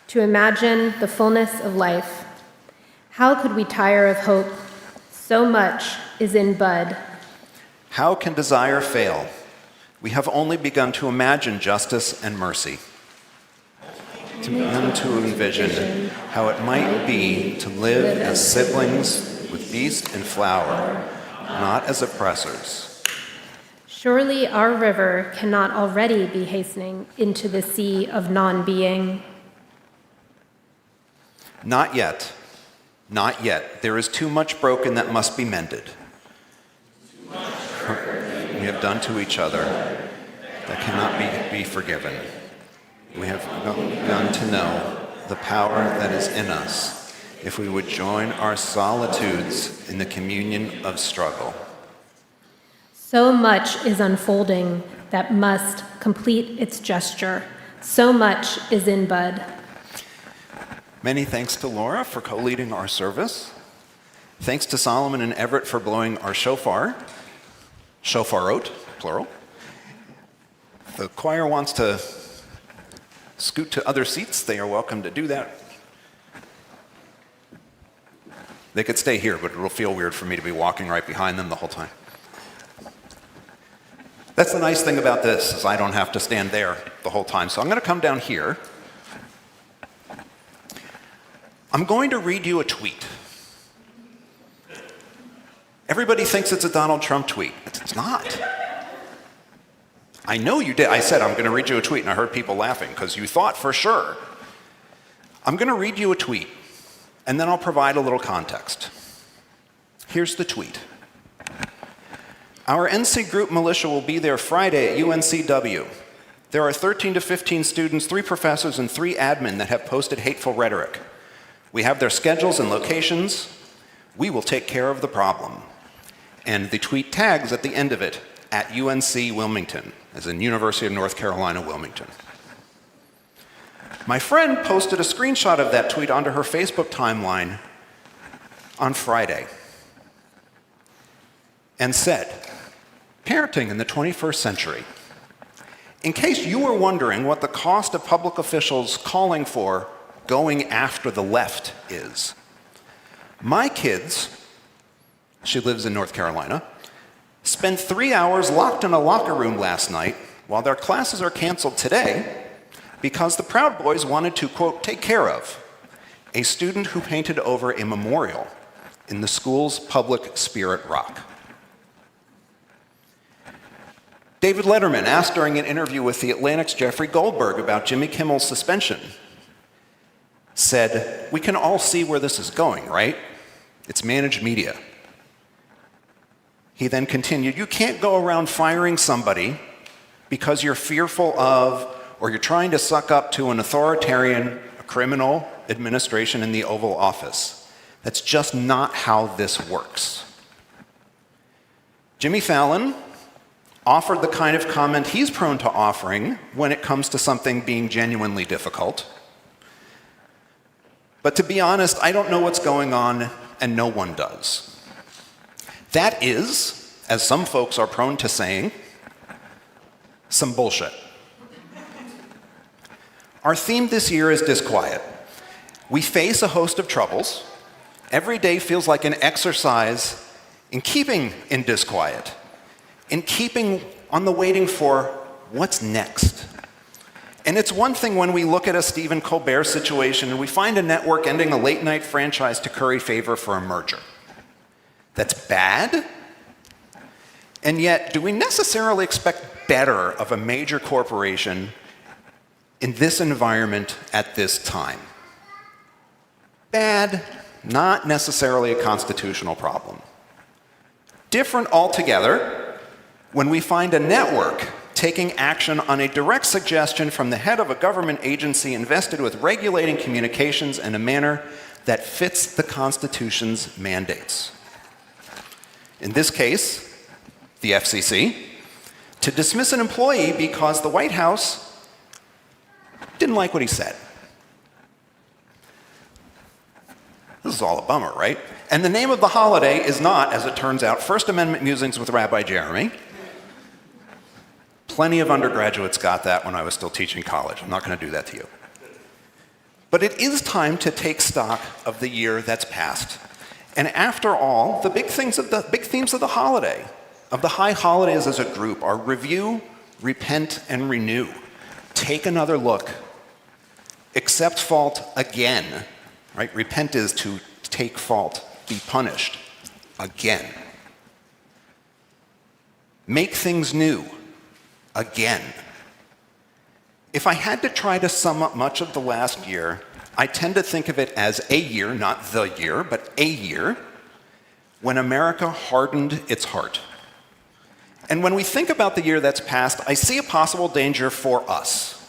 To imagine the fullness of life. How could we tire of hope? So much is in bud. How can desire fail? We have only begun to imagine justice and mercy. To begin to envision how it might be to live as siblings with beast and flower, not as oppressors. Surely our river cannot already be hastening into the sea of non-being. Not yet. Not yet. There is too much broken that must be mended. We have done to each other that cannot be forgiven. We have begun to know the power that is in us if we would join our solitudes in the communion of struggle. So much is unfolding that must complete its gesture. So much is in bud. Many thanks to Laura for co-leading our service. Thanks to Solomon and Everett for blowing our shofar. Shofarot, plural. If the choir wants to scoot to other seats, they are welcome to do that. They could stay here, but it'll feel weird for me to be walking right behind them the whole time. That's the nice thing about this, is I don't have to stand there the whole time. So I'm going to come down here. I'm going to read you a tweet. Everybody thinks it's a Donald Trump tweet. It's not. I know you did. I said I'm going to read you a tweet, and I heard people laughing because you thought for sure. I'm going to read you a tweet, and then I'll provide a little context. Here's the tweet. Our NC Group militia will be there Friday at UNCW. There are 13 to 15 students, 3 professors, and 3 admin that have posted hateful rhetoric. We have their schedules and locations. We will take care of the problem. And the tweet tags at the end of it, at UNC Wilmington, as in University of North Carolina, Wilmington. My friend posted a screenshot of that tweet onto her Facebook timeline on Friday and said, parenting in the 21st century. In case you were wondering what the cost of public officials calling for going after the left is, my kids, she lives in North Carolina, spent 3 hours locked in a locker room last night while their classes are canceled today because the Proud Boys wanted to, quote, take care of a student who painted over a memorial in the school's public spirit rock. David Letterman asked during an interview with The Atlantic's Jeffrey Goldberg about Jimmy Kimmel's suspension, said, we can all see where this is going, right? It's managed media. He then continued, you can't go around firing somebody because you're fearful of or you're trying to suck up to an authoritarian, criminal administration in the Oval Office. That's just not how this works. Jimmy Fallon offered the kind of comment he's prone to offering when it comes to something being genuinely difficult. But to be honest, I don't know what's going on, and no one does. That is, as some folks are prone to saying, some bullshit. Our theme this year is disquiet. We face a host of troubles. Every day feels like an exercise in keeping in disquiet, in keeping on the waiting for what's next. And it's one thing when we look at a Stephen Colbert situation and we find a network ending a late-night franchise to curry favor for a merger. That's bad. And yet, do we necessarily expect better of a major corporation in this environment at this time? Bad, not necessarily a constitutional problem. Different altogether when we find a network taking action on a direct suggestion from the head of a government agency invested with regulating communications in a manner that fits the Constitution's mandates. In this case, the FCC, to dismiss an employee because the White House didn't like what he said. This is all a bummer, right? And the name of the holiday is not, as it turns out, First Amendment Musings with Rabbi Jeremy. Plenty of undergraduates got that when I was still teaching college. I'm not going to do that to you. But it is time to take stock of the year that's passed. And after all, the big themes of the holiday, of the high holidays as a group, are review, repent, and renew. Take another look. Accept fault again. Right? Repent is to take fault, be punished again. Make things new again. If I had to try to sum up much of the last year, I tend to think of it as a year, not the year, but a year, when America hardened its heart. And when we think about the year that's passed, I see a possible danger for us.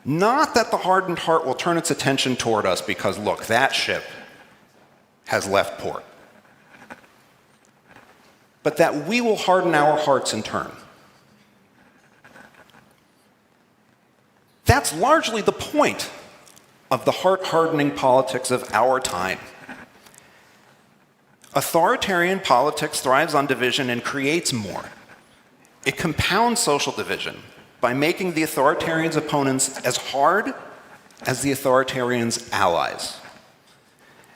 Not that the hardened heart will turn its attention toward us because, look, that ship has left port. But that we will harden our hearts in turn. That's largely the point of the heart-hardening politics of our time. Authoritarian politics thrives on division and creates more. It compounds social division by making the authoritarian's opponents as hard as the authoritarian's allies.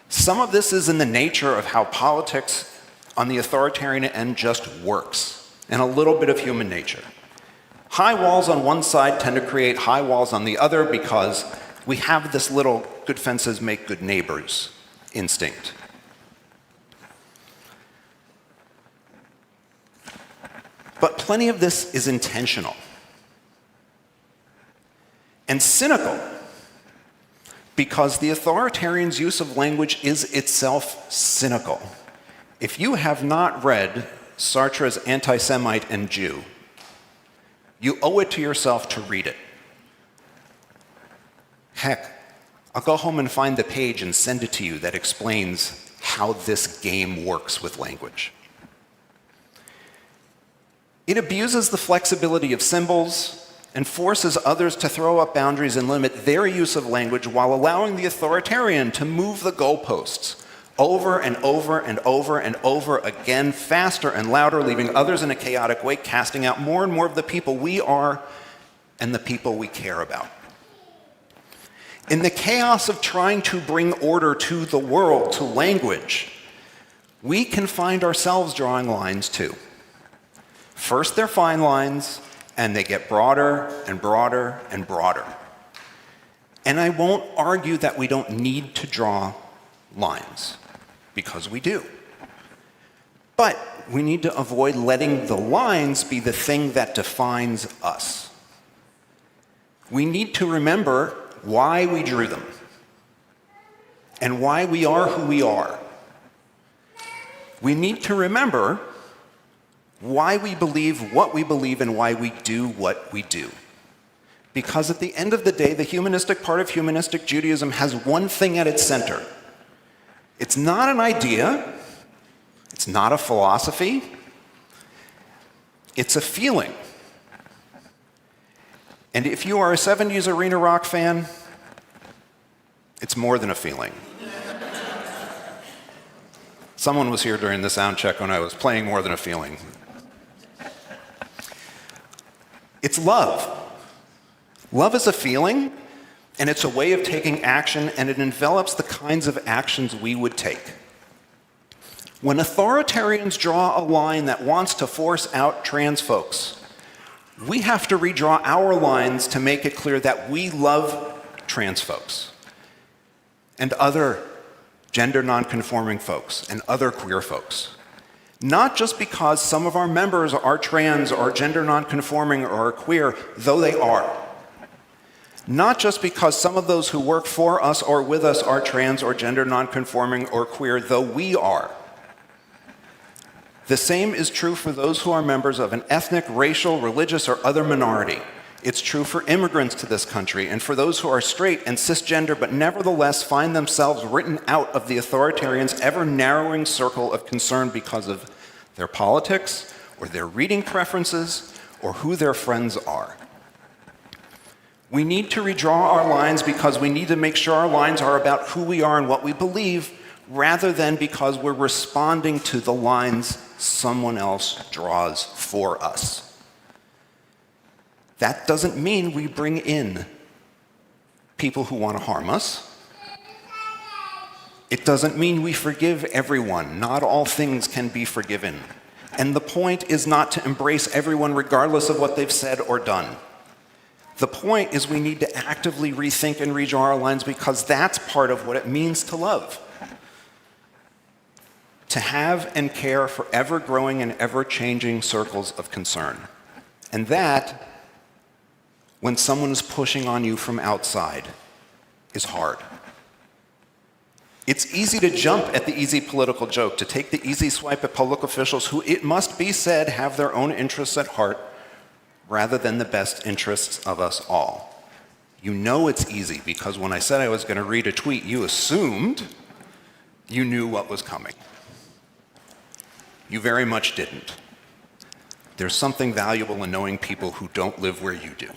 Some of this is in the nature of how politics on the authoritarian end just works, and a little bit of human nature. High walls on one side tend to create high walls on the other because we have this little good fences make good neighbors instinct. But plenty of this is intentional and cynical because the authoritarian's use of language is itself cynical. If you have not read Sartre's Anti-Semite and Jew, you owe it to yourself to read it. Heck, I'll go home and find the page and send it to you that explains how this game works with language. It abuses the flexibility of symbols and forces others to throw up boundaries and limit their use of language while allowing the authoritarian to move the goalposts over and over and over and over again, faster and louder, leaving others in a chaotic wake, casting out more and more of the people we are and the people we care about. In the chaos of trying to bring order to the world, to language, we can find ourselves drawing lines too. First, they're fine lines, and they get broader and broader and broader. And I won't argue that we don't need to draw lines, because we do. But we need to avoid letting the lines be the thing that defines us. We need to remember why we drew them and why we are who we are. We need to remember why we believe what we believe and why we do what we do. Because at the end of the day, the humanistic part of humanistic Judaism has one thing at its center. It's not an idea. It's not a philosophy. It's a feeling. And if you are a 70s arena rock fan, it's more than a feeling. Someone was here during the sound check when I was playing More Than a Feeling. It's love. Love is a feeling, and it's a way of taking action, and it envelops the kinds of actions we would take. When authoritarians draw a line that wants to force out trans folks, we have to redraw our lines to make it clear that we love trans folks and other gender nonconforming folks and other queer folks. Not just because some of our members are trans or gender nonconforming or queer, though they are. Not just because some of those who work for us or with us are trans or gender nonconforming or queer, though we are. The same is true for those who are members of an ethnic, racial, religious, or other minority. It's true for immigrants to this country and for those who are straight and cisgender but nevertheless find themselves written out of the authoritarians' ever-narrowing circle of concern because of their politics or their reading preferences or who their friends are. We need to redraw our lines because we need to make sure our lines are about who we are and what we believe, rather than because we're responding to the lines someone else draws for us. That doesn't mean we bring in people who want to harm us. It doesn't mean we forgive everyone. Not all things can be forgiven. And the point is not to embrace everyone regardless of what they've said or done. The point is we need to actively rethink and redraw our lines because that's part of what it means to love. To have and care for ever-growing and ever-changing circles of concern. And that, when someone is pushing on you from outside, is hard. It's easy to jump at the easy political joke, to take the easy swipe at public officials who, it must be said, have their own interests at heart rather than the best interests of us all. You know it's easy because when I said I was going to read a tweet, you assumed you knew what was coming. You very much didn't. There's something valuable in knowing people who don't live where you do.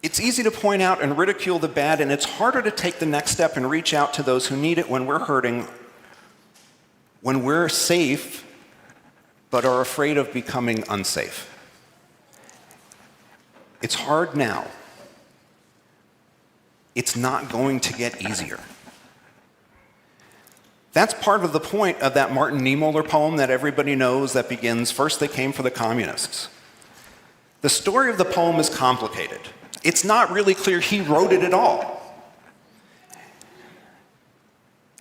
It's easy to point out and ridicule the bad, and it's harder to take the next step and reach out to those who need it when we're hurting, when we're safe, but are afraid of becoming unsafe. It's hard now. It's not going to get easier. That's part of the point of that Martin Niemöller poem that everybody knows that begins, "First they came for the communists." The story of the poem is complicated. It's not really clear he wrote it at all.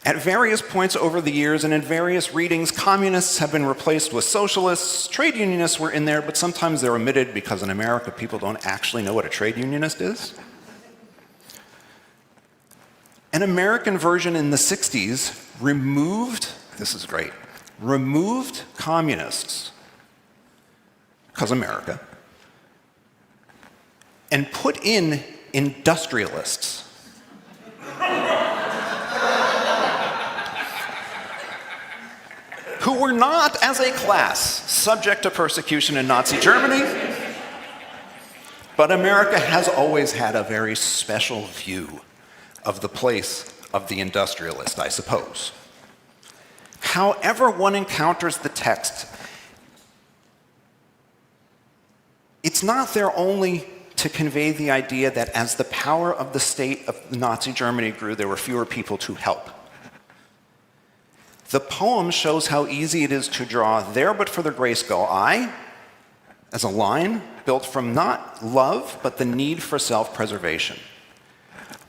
At various points over the years and in various readings, communists have been replaced with socialists. Trade unionists were in there, but sometimes they're omitted because in America people don't actually know what a trade unionist is. An American version in the 60s removed, this is great, removed communists, because America, and put in industrialists. Who were not, as a class, subject to persecution in Nazi Germany, but America has always had a very special view of the place of the industrialist, I suppose. However one encounters the text, it's not there only to convey the idea that as the power of the state of Nazi Germany grew, there were fewer people to help. The poem shows how easy it is to draw "there but for the grace go I" as a line built from not love, but the need for self-preservation.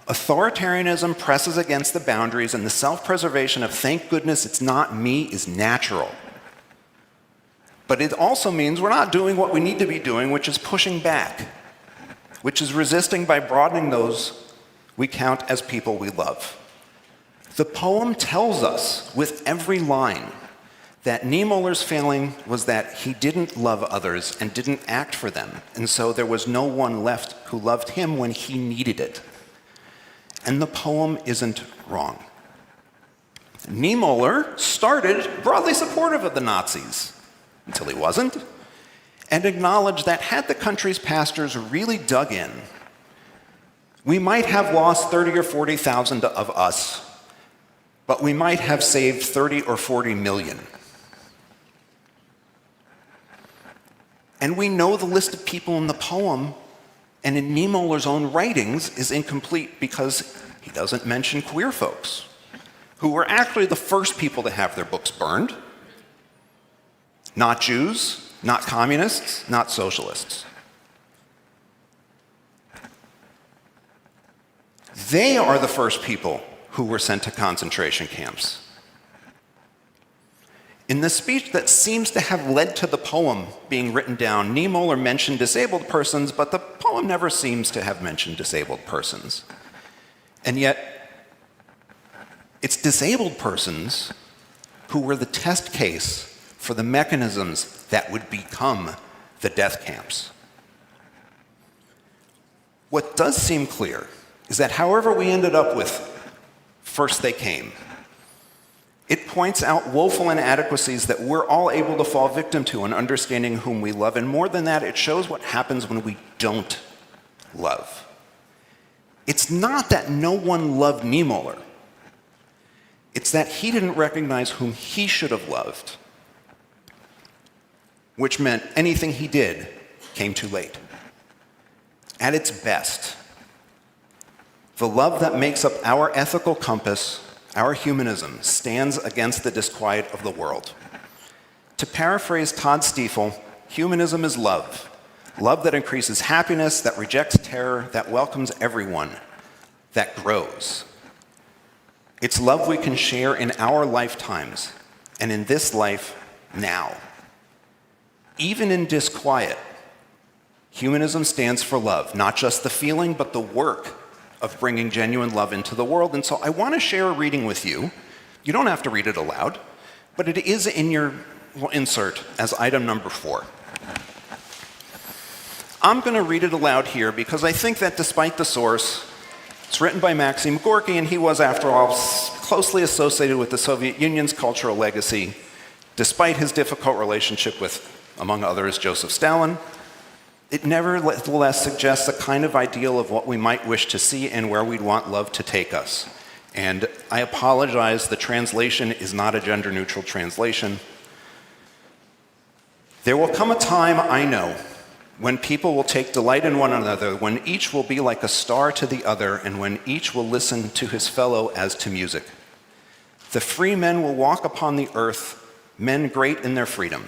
Authoritarianism presses against the boundaries, and the self-preservation of "thank goodness it's not me" is natural. But it also means we're not doing what we need to be doing, which is pushing back, which is resisting by broadening those we count as people we love. The poem tells us with every line that Niemöller's failing was that he didn't love others and didn't act for them, and so there was no one left who loved him when he needed it. And the poem isn't wrong. Niemöller started broadly supportive of the Nazis. until he wasn't, and acknowledged that had the country's pastors really dug in, we might have lost 30 or 40,000 of us, but we might have saved 30 or 40 million. And we know the list of people in the poem and in Niemöller's own writings is incomplete because he doesn't mention queer folks, who were actually the first people to have their books burned. Not Jews, not communists, not socialists. They are the first people who were sent to concentration camps. In the speech that seems to have led to the poem being written down, Niemöller mentioned disabled persons, but the poem never seems to have mentioned disabled persons. And yet, it's disabled persons who were the test case for the mechanisms that would become the death camps. What does seem clear is that however we ended up with first they came, it points out woeful inadequacies that we're all able to fall victim to in understanding whom we love. And more than that, it shows what happens when we don't love. It's not that no one loved Niemöller. It's that he didn't recognize whom he should have loved, which meant anything he did came too late. At its best, the love that makes up our ethical compass, our humanism, stands against the disquiet of the world. To paraphrase Todd Stiefel, humanism is love. Love that increases happiness, that rejects terror, that welcomes everyone, that grows. It's love we can share in our lifetimes, and in this life now. Even in disquiet, humanism stands for love, not just the feeling, but the work of bringing genuine love into the world. And so I want to share a reading with you. You don't have to read it aloud, but it is in your insert as item number 4. I'm going to read it aloud here because I think that despite the source, it's written by Maxim Gorky, and he was, after all, closely associated with the Soviet Union's cultural legacy, despite his difficult relationship with, among others, Joseph Stalin. It nevertheless suggests a kind of ideal of what we might wish to see and where we'd want love to take us. And I apologize, the translation is not a gender-neutral translation. There will come a time, I know, when people will take delight in one another, when each will be like a star to the other, and when each will listen to his fellow as to music. The free men will walk upon the earth, men great in their freedom.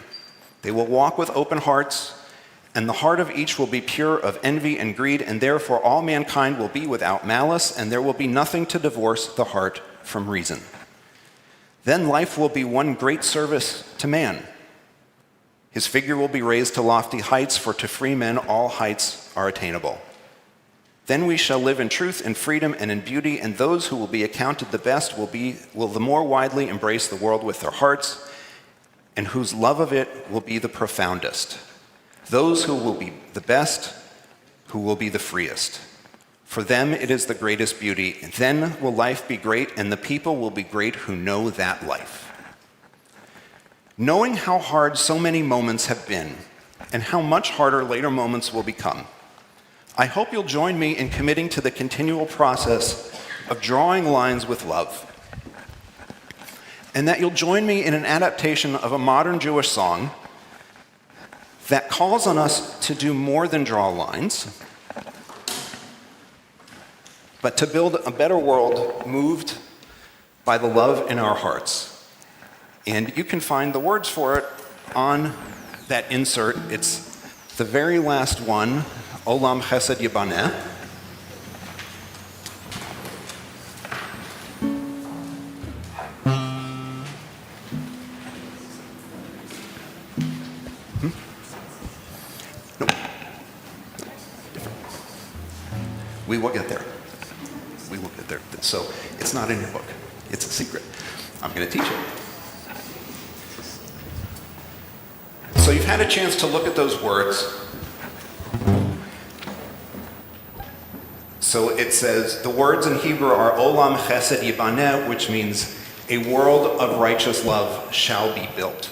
They will walk with open hearts, and the heart of each will be pure of envy and greed, and therefore all mankind will be without malice, and there will be nothing to divorce the heart from reason. Then life will be one great service to man. His figure will be raised to lofty heights, for to free men all heights are attainable. Then we shall live in truth, in freedom, and in beauty, and those who will be accounted the best will the more widely embrace the world with their hearts, and whose love of it will be the profoundest. Those who will be the best, who will be the freest. For them it is the greatest beauty. Then will life be great, and the people will be great who know that life. Knowing how hard so many moments have been, and how much harder later moments will become, I hope you'll join me in committing to the continual process of drawing lines with love. And that you'll join me in an adaptation of a modern Jewish song that calls on us to do more than draw lines, but to build a better world moved by the love in our hearts. And you can find the words for it on that insert. It's the very last one, Olam Chesed Yibaneh. We will get there. We will get there. So it's not in your book. It's a secret. I'm going to teach it. So you've had a chance to look at those words. So it says, the words in Hebrew are Olam Chesed Yibaneh, which means a world of righteous love shall be built.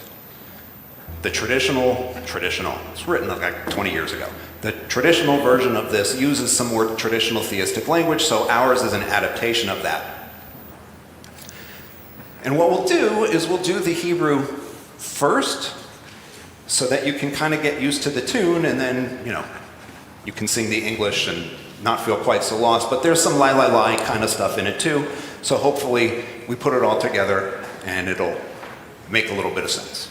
The traditional, it's written like 20 years ago. The traditional version of this uses some more traditional theistic language, so ours is an adaptation of that. And what we'll do is we'll do the Hebrew first, so that you can kind of get used to the tune, and then, you can sing the English and not feel quite so lost. But there's some lie kind of stuff in it too, so hopefully we put it all together and it'll make a little bit of sense.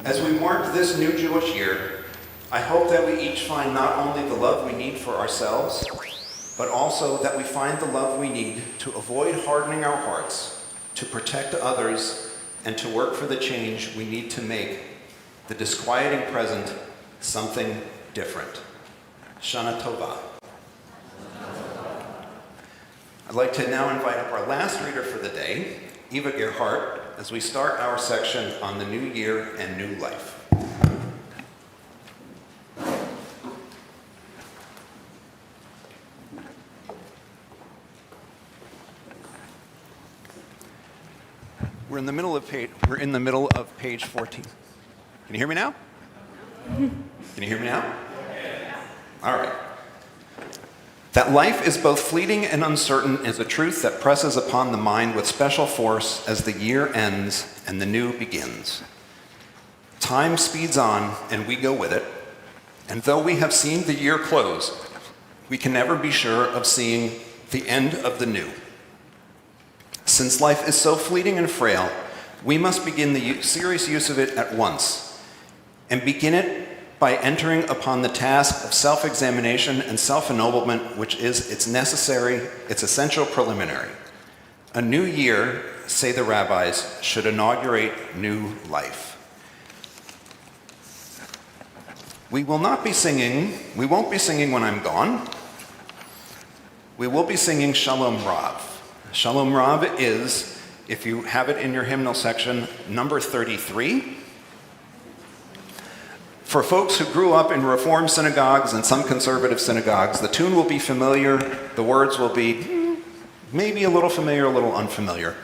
As we mark this new Jewish year, I hope that we each find not only the love we need for ourselves, but also that we find the love we need to avoid hardening our hearts, to protect others, and to work for the change we need to make the disquieting present something different. Shana Tova. I'd like to now invite up our last reader for the day, Eva Gerhardt, as we start our section on the new year and new life. We're in the middle of page 14. Can you hear me now? Can you hear me now? All right. That life is both fleeting and uncertain is a truth that presses upon the mind with special force as the year ends and the new begins. Time speeds on and we go with it, and though we have seen the year close, we can never be sure of seeing the end of the new. Since life is so fleeting and frail, we must begin the serious use of it at once, and begin it by entering upon the task of self-examination and self-ennoblement, which is its essential preliminary. A new year, say the rabbis, should inaugurate new life. We won't be singing when I'm gone. We will be singing Shalom Rav. Shalom Rav is, if you have it in your hymnal section, number 33. For folks who grew up in Reform synagogues and some conservative synagogues, the tune will be familiar, the words will be maybe a little familiar, a little unfamiliar.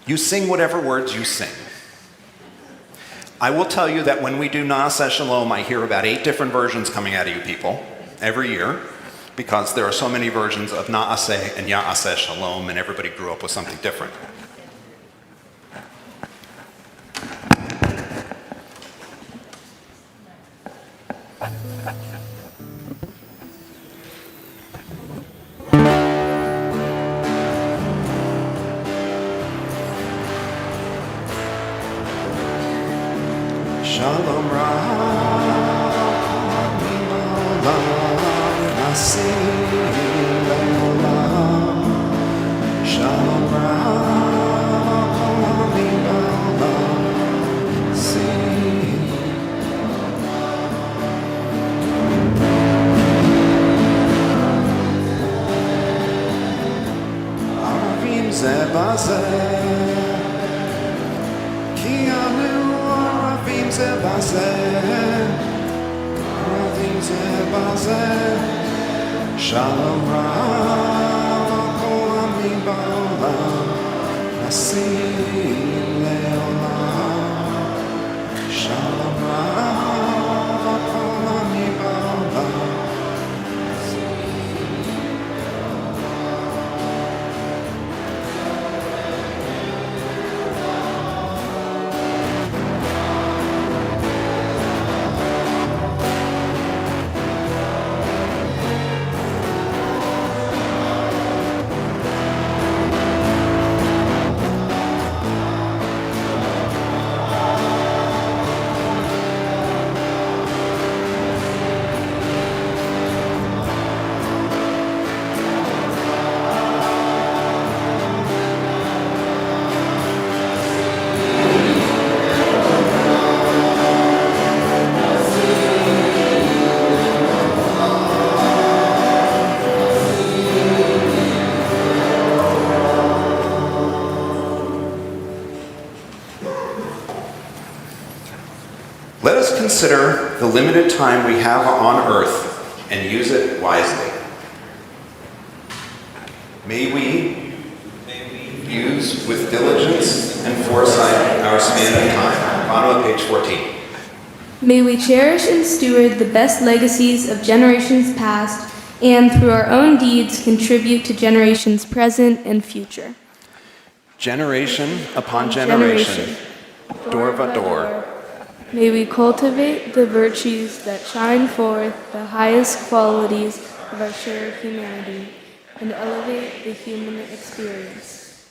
You sing whatever words you sing. I will tell you that when we do Naaseh Shalom, I hear about 8 different versions coming out of you people every year. because there are so many versions of Na'aseh and Ya'aseh Shalom, and everybody grew up with something different. Shalom Rabbi Olam Nasi Le'olam. Shalom Rabbi Olam Nasi. Aravim Ze Bazeh Ki Anu Aravim Ze Bazeh Aravim Ze Bazeh Shalom Rabbi Olam Nasi Le'olam. Shalom Rabbi Olam. Let us consider the limited time we have on earth and use it wisely. May we use with diligence and foresight our span of time. Bottom of page 14. May we cherish and steward the best legacies of generations past and through our own deeds contribute to generations present and future. Generation upon generation, door by door. May we cultivate the virtues that shine forth the highest qualities of our shared humanity and elevate the human experience.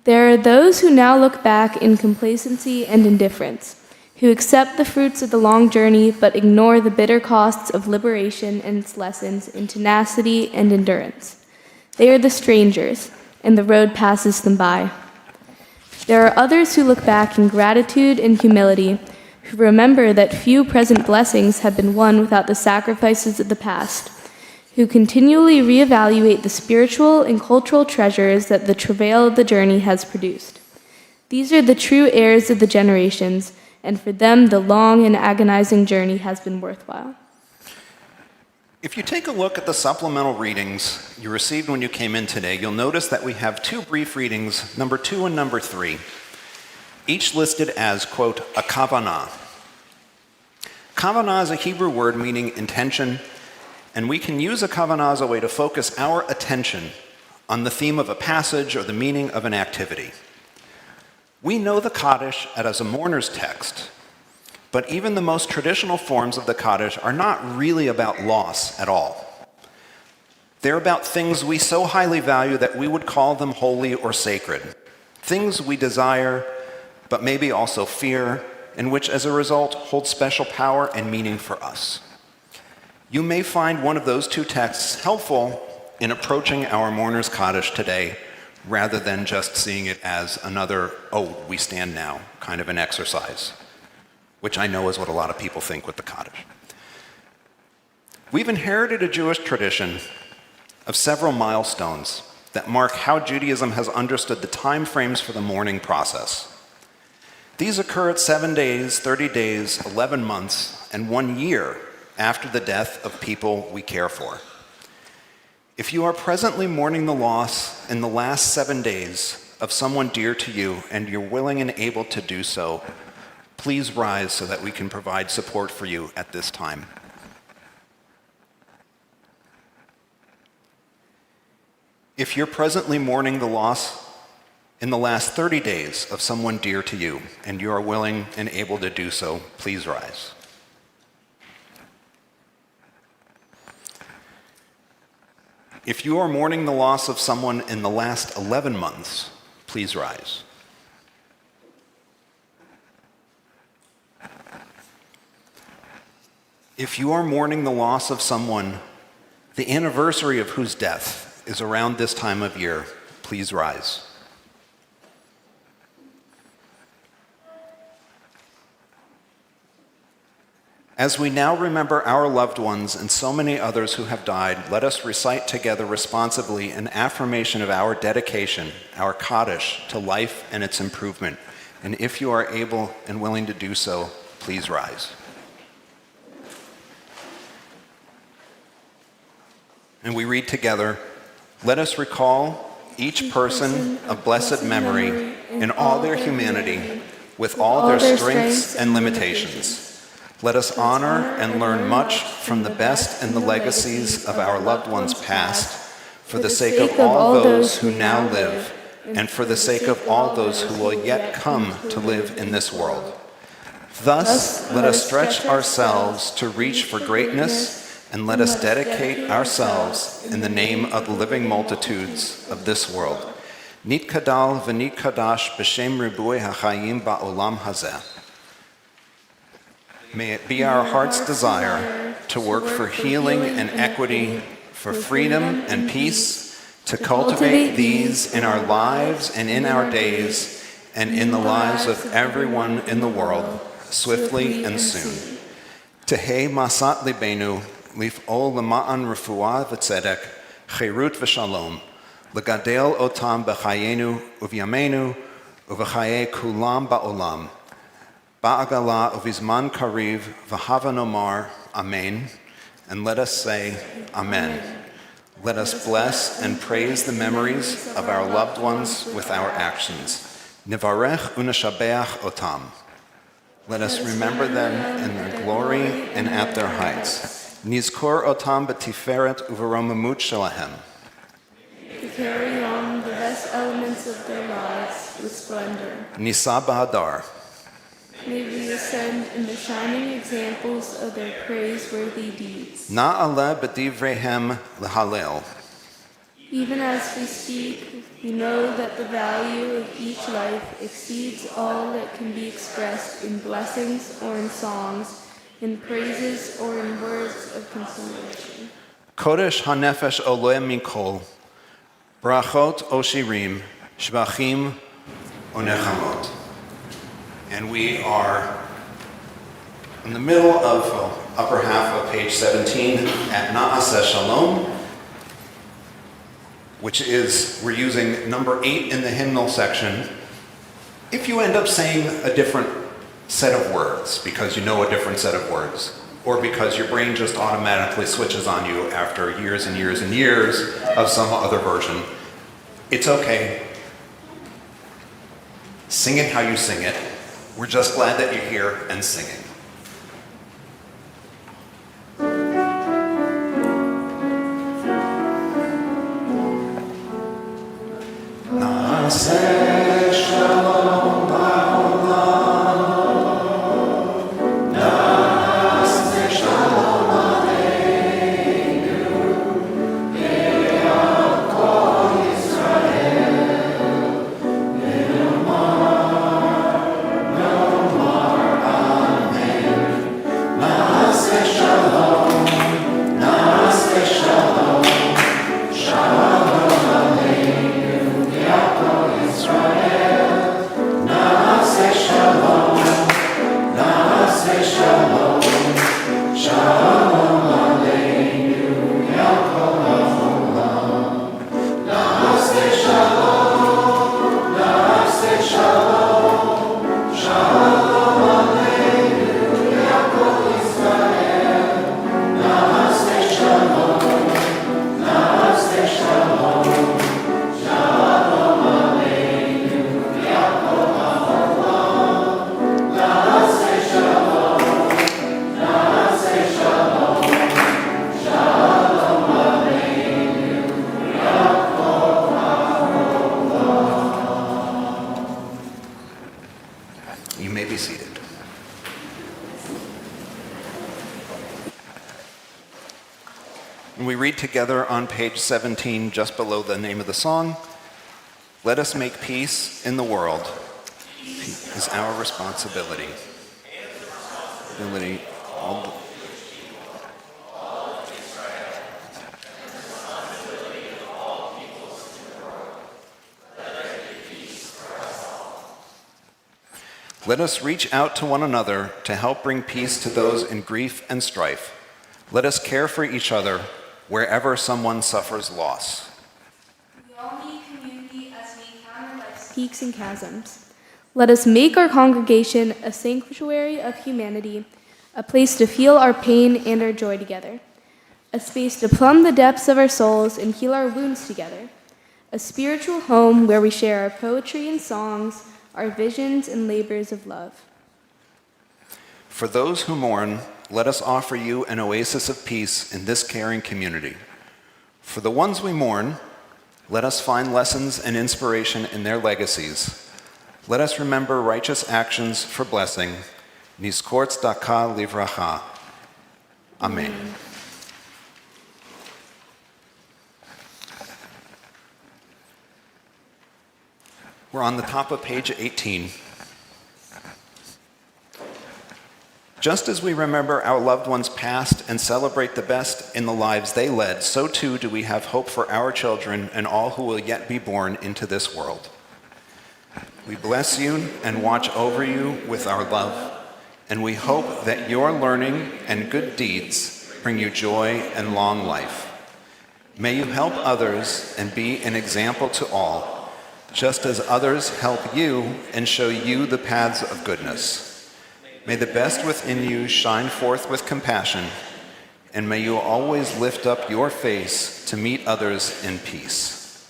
There are those who now look back in complacency and indifference, who accept the fruits of the long journey but ignore the bitter costs of liberation and its lessons in tenacity and endurance. They are the strangers, and the road passes them by. There are others who look back in gratitude and humility, who remember that few present blessings have been won without the sacrifices of the past, who continually reevaluate the spiritual and cultural treasures that the travail of the journey has produced. These are the true heirs of the generations, and for them the long and agonizing journey has been worthwhile. If you take a look at the supplemental readings you received when you came in today, you'll notice that we have two brief readings, number 2 and number 3, each listed as, quote, a kavanah. Kavanah is a Hebrew word meaning intention, and we can use a kavanah as a way to focus our attention on the theme of a passage or the meaning of an activity. We know the Kaddish as a mourner's text, but even the most traditional forms of the Kaddish are not really about loss at all. They're about things we so highly value that we would call them holy or sacred, things we desire, but maybe also fear, and which as a result hold special power and meaning for us. You may find one of those two texts helpful in approaching our mourner's Kaddish today, rather than just seeing it as another, oh, we stand now, kind of an exercise, which I know is what a lot of people think with the Kaddish. We've inherited a Jewish tradition of several milestones that mark how Judaism has understood the time frames for the mourning process. These occur at 7 days, 30 days, 11 months, and 1 year after the death of people we care for. If you are presently mourning the loss in the last 7 days of someone dear to you and you're willing and able to do so, please rise so that we can provide support for you at this time. If you're presently mourning the loss in the last 30 days of someone dear to you, and you are willing and able to do so, please rise. If you are mourning the loss of someone in the last 11 months, please rise. If you are mourning the loss of someone, the anniversary of whose death is around this time of year, please rise. As we now remember our loved ones and so many others who have died, let us recite together responsibly an affirmation of our dedication, our Kaddish, to life and its improvement. And if you are able and willing to do so, please rise. And we read together, let us recall each person of blessed memory in all their humanity, with all their strengths and limitations. Let us honor and learn much from the best and the legacies of our loved ones past, for the sake of all those who now live, and for the sake of all those who will yet come to live in this world. Thus, let us stretch ourselves to reach for greatness, and let us dedicate ourselves in the name of the living multitudes of this world. Nit kadal v'nit kadash b'shem ribui hachayim ba'olam hazeh. May it be our heart's desire to work for healing and equity, for freedom and peace, to cultivate these in our lives and in our days, and in the lives of everyone in the world, swiftly and soon. Tehei masat libenu, lif'ol lema'an refuah v'tzedek, chirut v'shalom, legadel otam b'chayenu uvyamenu, uv'chaye kulam ba'olam. Ba'agala uvizman kariv v'havanomar, Amen. And let us say, Amen. Let us bless and praise the memories of our loved ones with our actions. Nivarech u'neshabeach otam. Let us remember them in their glory and at their heights. Nizkor otam b'tiferet u'v'romamut shelahem. To carry on the best elements of their lives with splendor. Nisa b'hadar. May we ascend in the shining examples of their praiseworthy deeds. Na'aleh b'divrehem l'halel. Even as we speak, we know that the value of each life exceeds all that can be expressed in blessings or in songs, in praises or in words of consolation. Kodesh hanefesh oleh mikol, brachot oshirim, shvachim onechamot. And we are in the middle of upper half of page 17 at Na'aseh Shalom, which is, we're using number 8 in the hymnal section. If you end up saying a different set of words because you know a different set of words, or because your brain just automatically switches on you after years and years and years of some other version, it's okay. Sing it how you sing it. We're just glad that you're here and singing. Na'aseh shalom ba'olam, na'aseh shalom aleinu, be'al kol Yisrael, nomar amen. You may be seated. And we read together on page 17, just below the name of the song, "Let us make peace in the world is our responsibility." Let us reach out to one another to help bring peace to those in grief and strife. Let us care for each other wherever someone suffers loss. We all need community as we encounter life's peaks and chasms. Let us make our congregation a sanctuary of humanity, a place to feel our pain and our joy together, a space to plumb the depths of our souls and heal our wounds together, a spiritual home where we share our poetry and songs, our visions and labors of love. For those who mourn, let us offer you an oasis of peace in this caring community. For the ones we mourn, let us find lessons and inspiration in their legacies. Let us remember righteous actions for blessing. Nizkor tzedakah livracha. Amen. We're on the top of page 18. Just as we remember our loved ones past and celebrate the best in the lives they led, so too do we have hope for our children and all who will yet be born into this world. We bless you and watch over you with our love, and we hope that your learning and good deeds bring you joy and long life. May you help others and be an example to all, just as others help you and show you the paths of goodness. May the best within you shine forth with compassion, and may you always lift up your face to meet others in peace.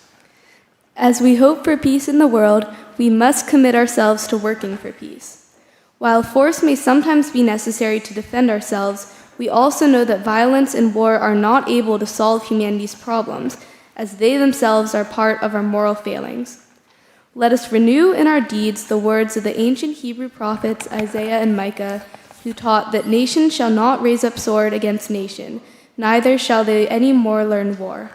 As we hope for peace in the world, we must commit ourselves to working for peace. While force may sometimes be necessary to defend ourselves, we also know that violence and war are not able to solve humanity's problems, as they themselves are part of our moral failings. Let us renew in our deeds the words of the ancient Hebrew prophets Isaiah and Micah, who taught that nation shall not raise up sword against nation, neither shall they any more learn war.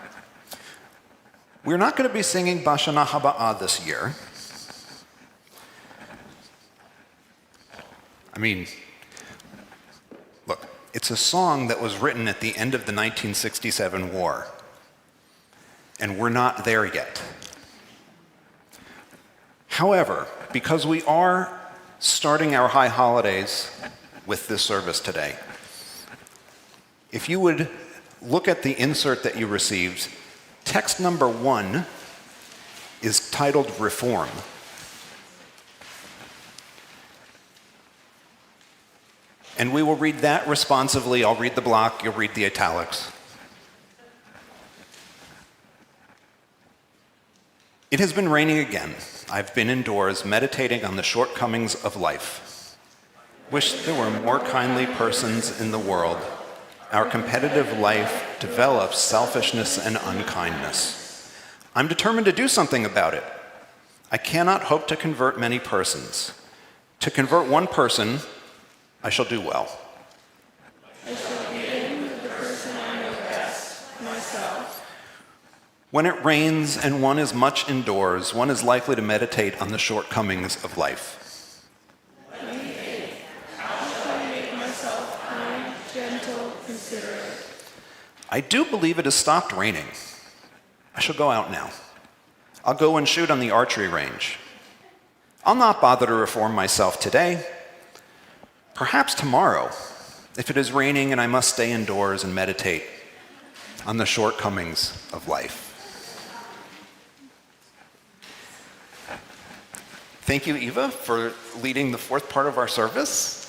We're not going to be singing Bashana Haba'ah this year. I mean, look, it's a song that was written at the end of the 1967 war, and we're not there yet. However, because we are starting our high holidays with this service today, if you would look at the insert that you received, text number 1 is titled Reform. And we will read that responsively. I'll read the block, you'll read the italics. It has been raining again. I've been indoors meditating on the shortcomings of life. Wish there were more kindly persons in the world. Our competitive life develops selfishness and unkindness. I'm determined to do something about it. I cannot hope to convert many persons. To convert one person, I shall do well. I shall begin with the person I know best, myself. When it rains and one is much indoors, one is likely to meditate on the shortcomings of life. Let me think. How shall I make myself kind, gentle, considerate? I do believe it has stopped raining. I shall go out now. I'll go and shoot on the archery range. I'll not bother to reform myself today. Perhaps tomorrow, if it is raining and I must stay indoors and meditate on the shortcomings of life. Thank you, Eva, for leading the fourth part of our service.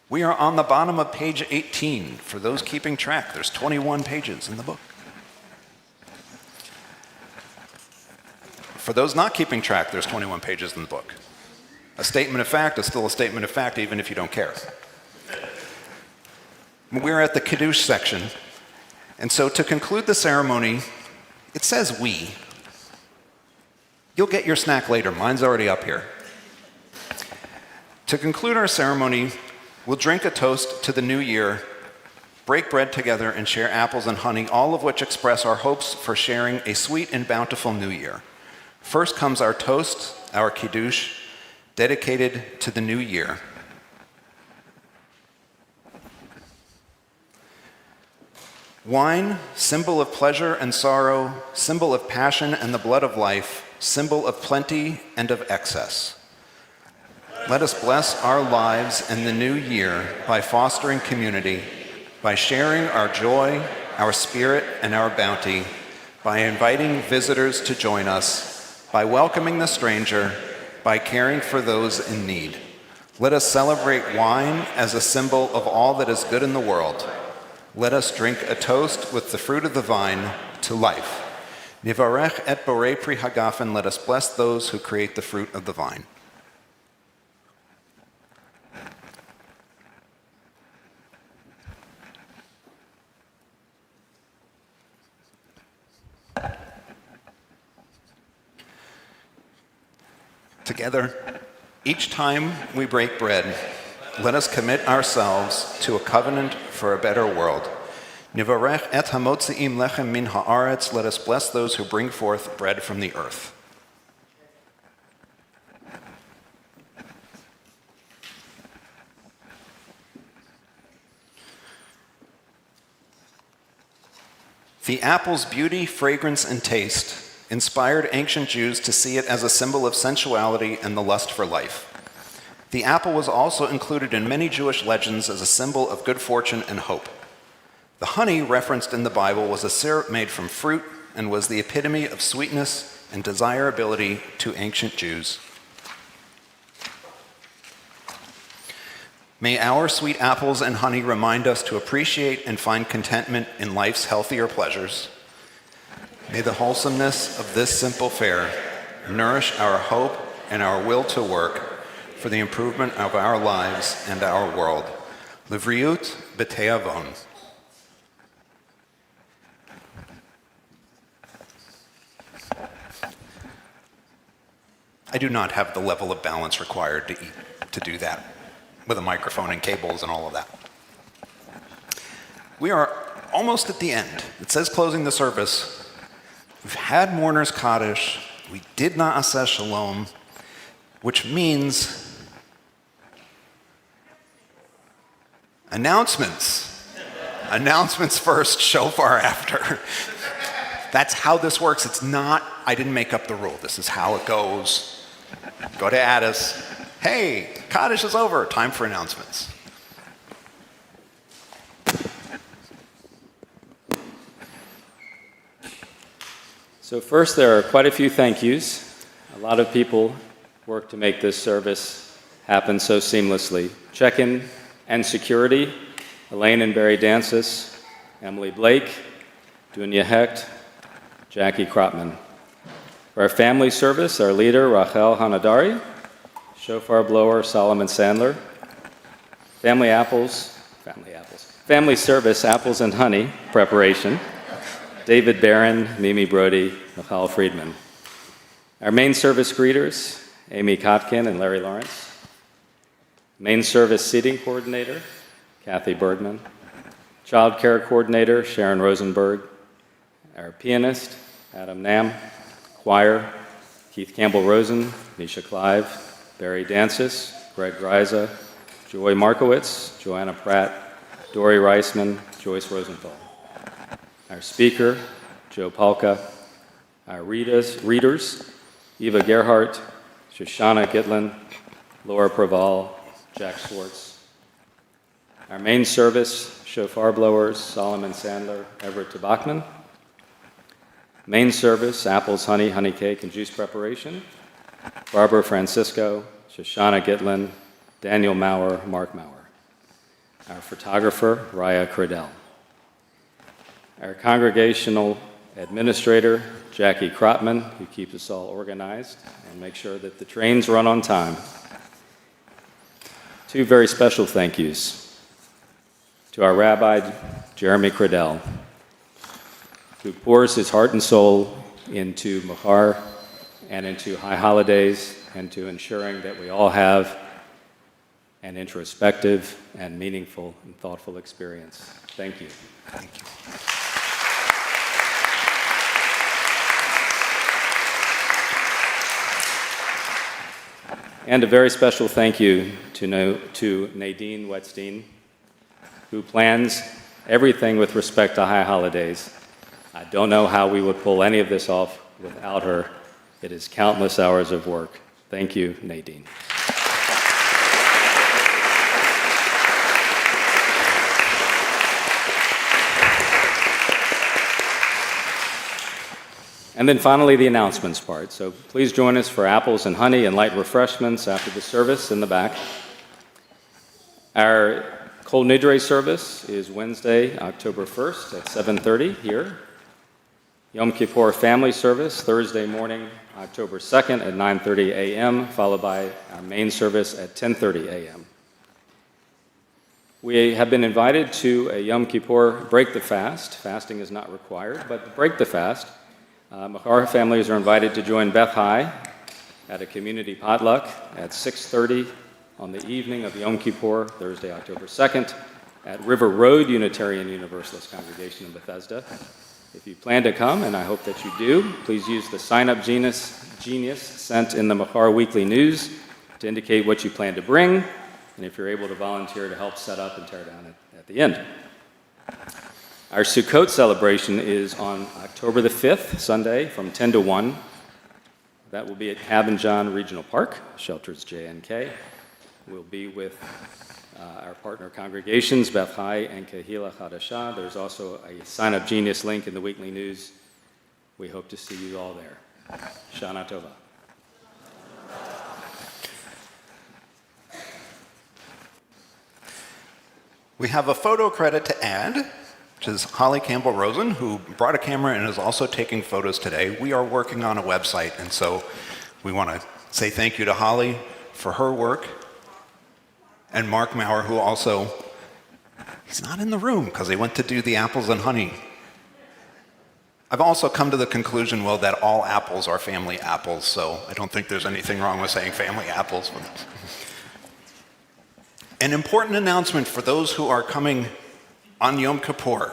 We are on the bottom of page 18. For those keeping track, there's 21 pages in the book. For those not keeping track, there's 21 pages in the book. A statement of fact is still a statement of fact, even if you don't care. We're at the Kiddush section. And so to conclude the ceremony, it says we. You'll get your snack later. Mine's already up here. To conclude our ceremony, we'll drink a toast to the new year, break bread together, and share apples and honey, all of which express our hopes for sharing a sweet and bountiful new year. First comes our toast, our kiddush, dedicated to the new year. Wine, symbol of pleasure and sorrow, symbol of passion and the blood of life, symbol of plenty and of excess. Let us bless our lives in the new year by fostering community, by sharing our joy, our spirit, and our bounty, by inviting visitors to join us, by welcoming the stranger, by caring for those in need. Let us celebrate wine as a symbol of all that is good in the world. Let us drink a toast with the fruit of the vine to life. Nivarech et borei pri hagafen, let us bless those who create the fruit of the vine. Together, each time we break bread, let us commit ourselves to a covenant for a better world. Nivarech et hamotziim lechem min haaretz, let us bless those who bring forth bread from the earth. The apple's beauty, fragrance, and taste inspired ancient Jews to see it as a symbol of sensuality and the lust for life. The apple was also included in many Jewish legends as a symbol of good fortune and hope. The honey referenced in the Bible was a syrup made from fruit and was the epitome of sweetness and desirability to ancient Jews. May our sweet apples and honey remind us to appreciate and find contentment in life's healthier pleasures. May the wholesomeness of this simple fare nourish our hope and our will to work for the improvement of our lives and our world. Livriut b'te'avon. I do not have the level of balance required to do that with a microphone and cables and all of that. We are almost at the end. It says closing the service. We've had Mourner's Kaddish. We did Na'aseh Shalom, which means announcements. Announcements first, shofar after. That's how this works. It's not, I didn't make up the rule. This is how it goes. Go to Addis. Hey, Kaddish is over. Time for announcements. So first, there are quite a few thank yous. A lot of people work to make this service happen so seamlessly. Check-in and security, Elaine and Barry Dancis, Emily Blake, Dunya Hecht, Jackie Kropman. For our family service, our leader, Rachel Hanadari, shofar blower, Solomon Sandler, family service, apples and honey preparation, David Barron, Mimi Brody, Michal Friedman. Our main service greeters, Amy Kotkin and Larry Lawrence. Main service seating coordinator, Kathy Bergman. Child care coordinator, Sharon Rosenberg. Our pianist, Adam Nam. Choir, Keith Campbell-Rosen, Misha Clive, Barry Dancis, Greg Greiza, Joy Markowitz, Joanna Pratt, Dory Reisman, Joyce Rosenthal. Our speaker, Joe Palka. Our readers, Eva Gerhardt, Shoshana Gitlin, Laura Praval, Jack Schwartz. Our main service, shofar blowers, Solomon Sandler, Everett Tabachman. Main service, apples, honey, honey cake, and juice preparation, Barbara Francisco, Shoshana Gitlin, Daniel Maurer, Mark Maurer. Our photographer, Raya Cradell. Our congregational administrator, Jackie Kropman, who keeps us all organized and make sure that the trains run on time. Two very special thank yous to our rabbi, Jeremy Cradell, who pours his heart and soul into Machar and into high holidays, and to ensuring that we all have an introspective and meaningful and thoughtful experience. Thank you. Thank you. And a very special thank you to Nadine Wetstein, who plans everything with respect to high holidays. I don't know how we would pull any of this off without her. It is countless hours of work. Thank you, Nadine. And then finally, the announcements part. So please join us for apples and honey and light refreshments after the service in the back. Our Kol Nidre service is Wednesday, October 1st at 7:30 here. Yom Kippur family service, Thursday morning, October 2nd at 9:30 a.m., followed by our main service at 10:30 a.m. We have been invited to a Yom Kippur break the fast. Fasting is not required, but break the fast. Machar families are invited to join Beth High at a community potluck at 6:30 on the evening of Yom Kippur, Thursday, October 2nd, at River Road Unitarian Universalist congregation in Bethesda. If you plan to come, and I hope that you do, please use the sign-up genius sent in the Machar Weekly News to indicate what you plan to bring, and if you're able to volunteer to help set up and tear down at the end. Our Sukkot celebration is on October the 5th, Sunday, from 10 to 1. That will be at Cabin John Regional Park, shelters JNK. We'll be with our partner congregations, Beth High and Kehila Chadashah. There's also a sign-up genius link in the Weekly News. We hope to see you all there. Shana Tova. We have a photo credit to add, which is Holly Campbell-Rosen, who brought a camera and is also taking photos today. We are working on a website, and so we want to say thank you to Holly for her work, and Mark Maurer, who also, he's not in the room because he went to do the apples and honey. I've also come to the conclusion, well, that all apples are family apples, so I don't think there's anything wrong with saying family apples. An important announcement for those who are coming on Yom Kippur.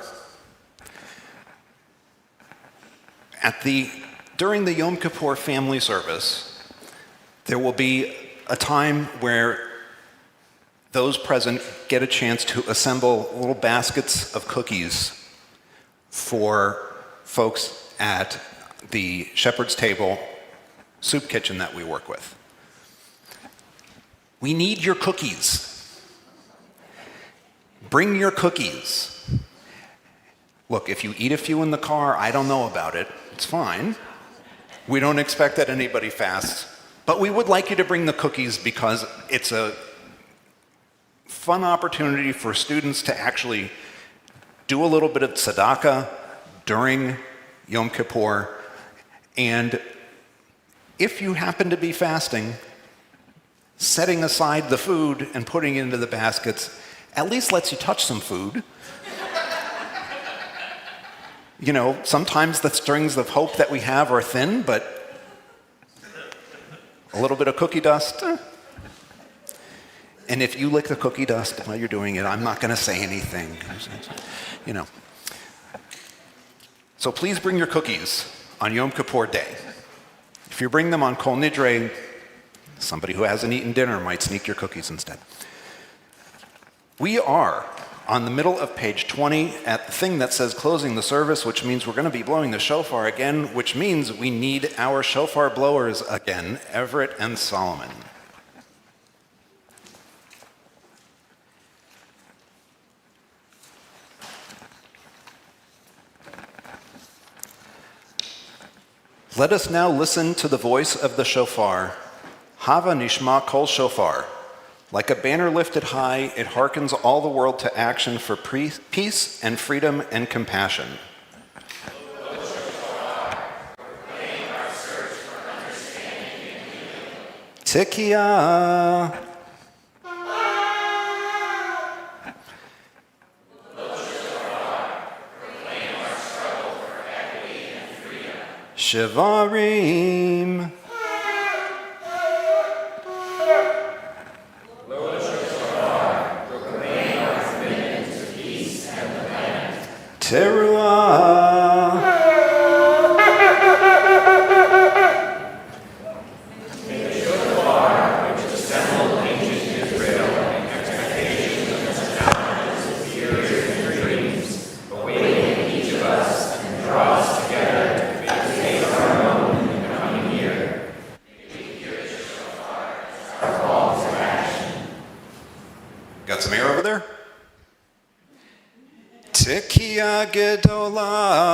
During the Yom Kippur family service, there will be a time where those present get a chance to assemble little baskets of cookies for folks at the Shepherd's Table soup kitchen that we work with. We need your cookies. Bring your cookies. Look, if you eat a few in the car, I don't know about it. It's fine. We don't expect that anybody fasts. But we would like you to bring the cookies because it's a fun opportunity for students to actually do a little bit of tzedakah during Yom Kippur. And if you happen to be fasting, setting aside the food and putting it into the baskets at least lets you touch some food. You know, sometimes the strings of hope that we have are thin, but a little bit of cookie dust. And if you lick the cookie dust while you're doing it, I'm not going to say anything. You know. So please bring your cookies on Yom Kippur Day. If you bring them on Kol Nidre, somebody who hasn't eaten dinner might sneak your cookies instead. We are on the middle of page 20 at the thing that says closing the service, which means we're going to be blowing the shofar again, which means we need our shofar blowers again, Everett and Solomon. Let us now listen to the voice of the shofar. Hava nishma kol shofar. Like a banner lifted high, it hearkens all the world to action for peace and freedom and compassion. Tikia. Shivarim. Teruah. Got some air over there? Tekiah Gedolah.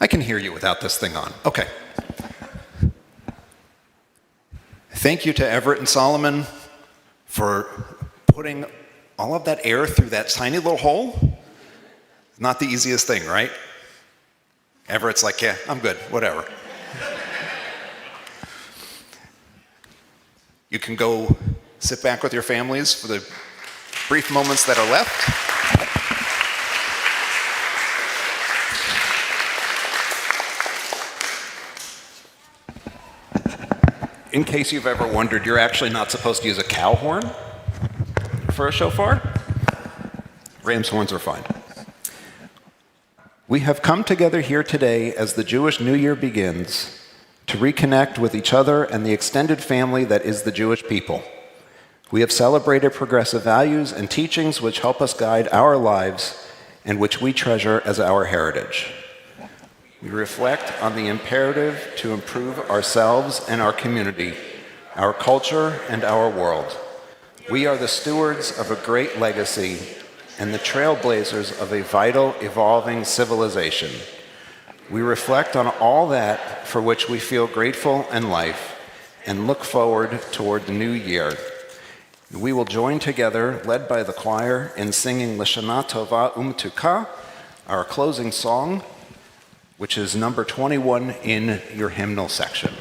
I can hear you without this thing on. Okay. Thank you to Everett and Solomon for putting all of that air through that tiny little hole. Not the easiest thing, right? Everett's like, yeah, I'm good, whatever. You can go sit back with your families for the brief moments that are left. In case you've ever wondered, you're actually not supposed to use a cow horn for a shofar. Ram's horns are fine. We have come together here today as the Jewish New Year begins to reconnect with each other and the extended family that is the Jewish people. We have celebrated progressive values and teachings which help us guide our lives and which we treasure as our heritage. We reflect on the imperative to improve ourselves and our community, our culture and our world. We are the stewards of a great legacy and the trailblazers of a vital, evolving civilization. We reflect on all that for which we feel grateful in life and look forward toward the new year. We will join together, led by the choir, in singing L'Shana Tova Umtuka, our closing song, which is number 21 in your hymnal section.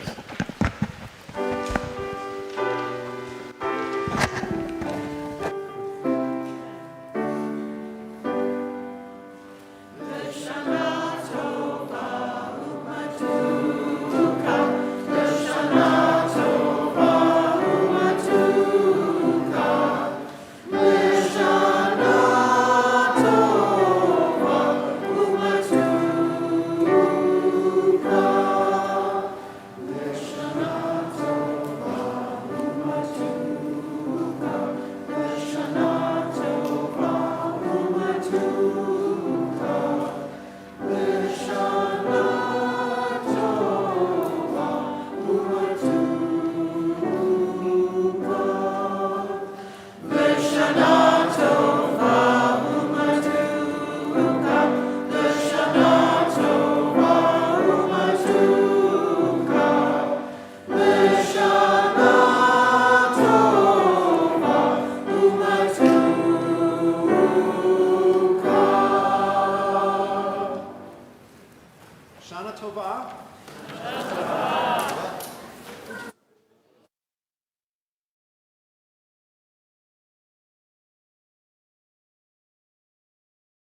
Shana Tova.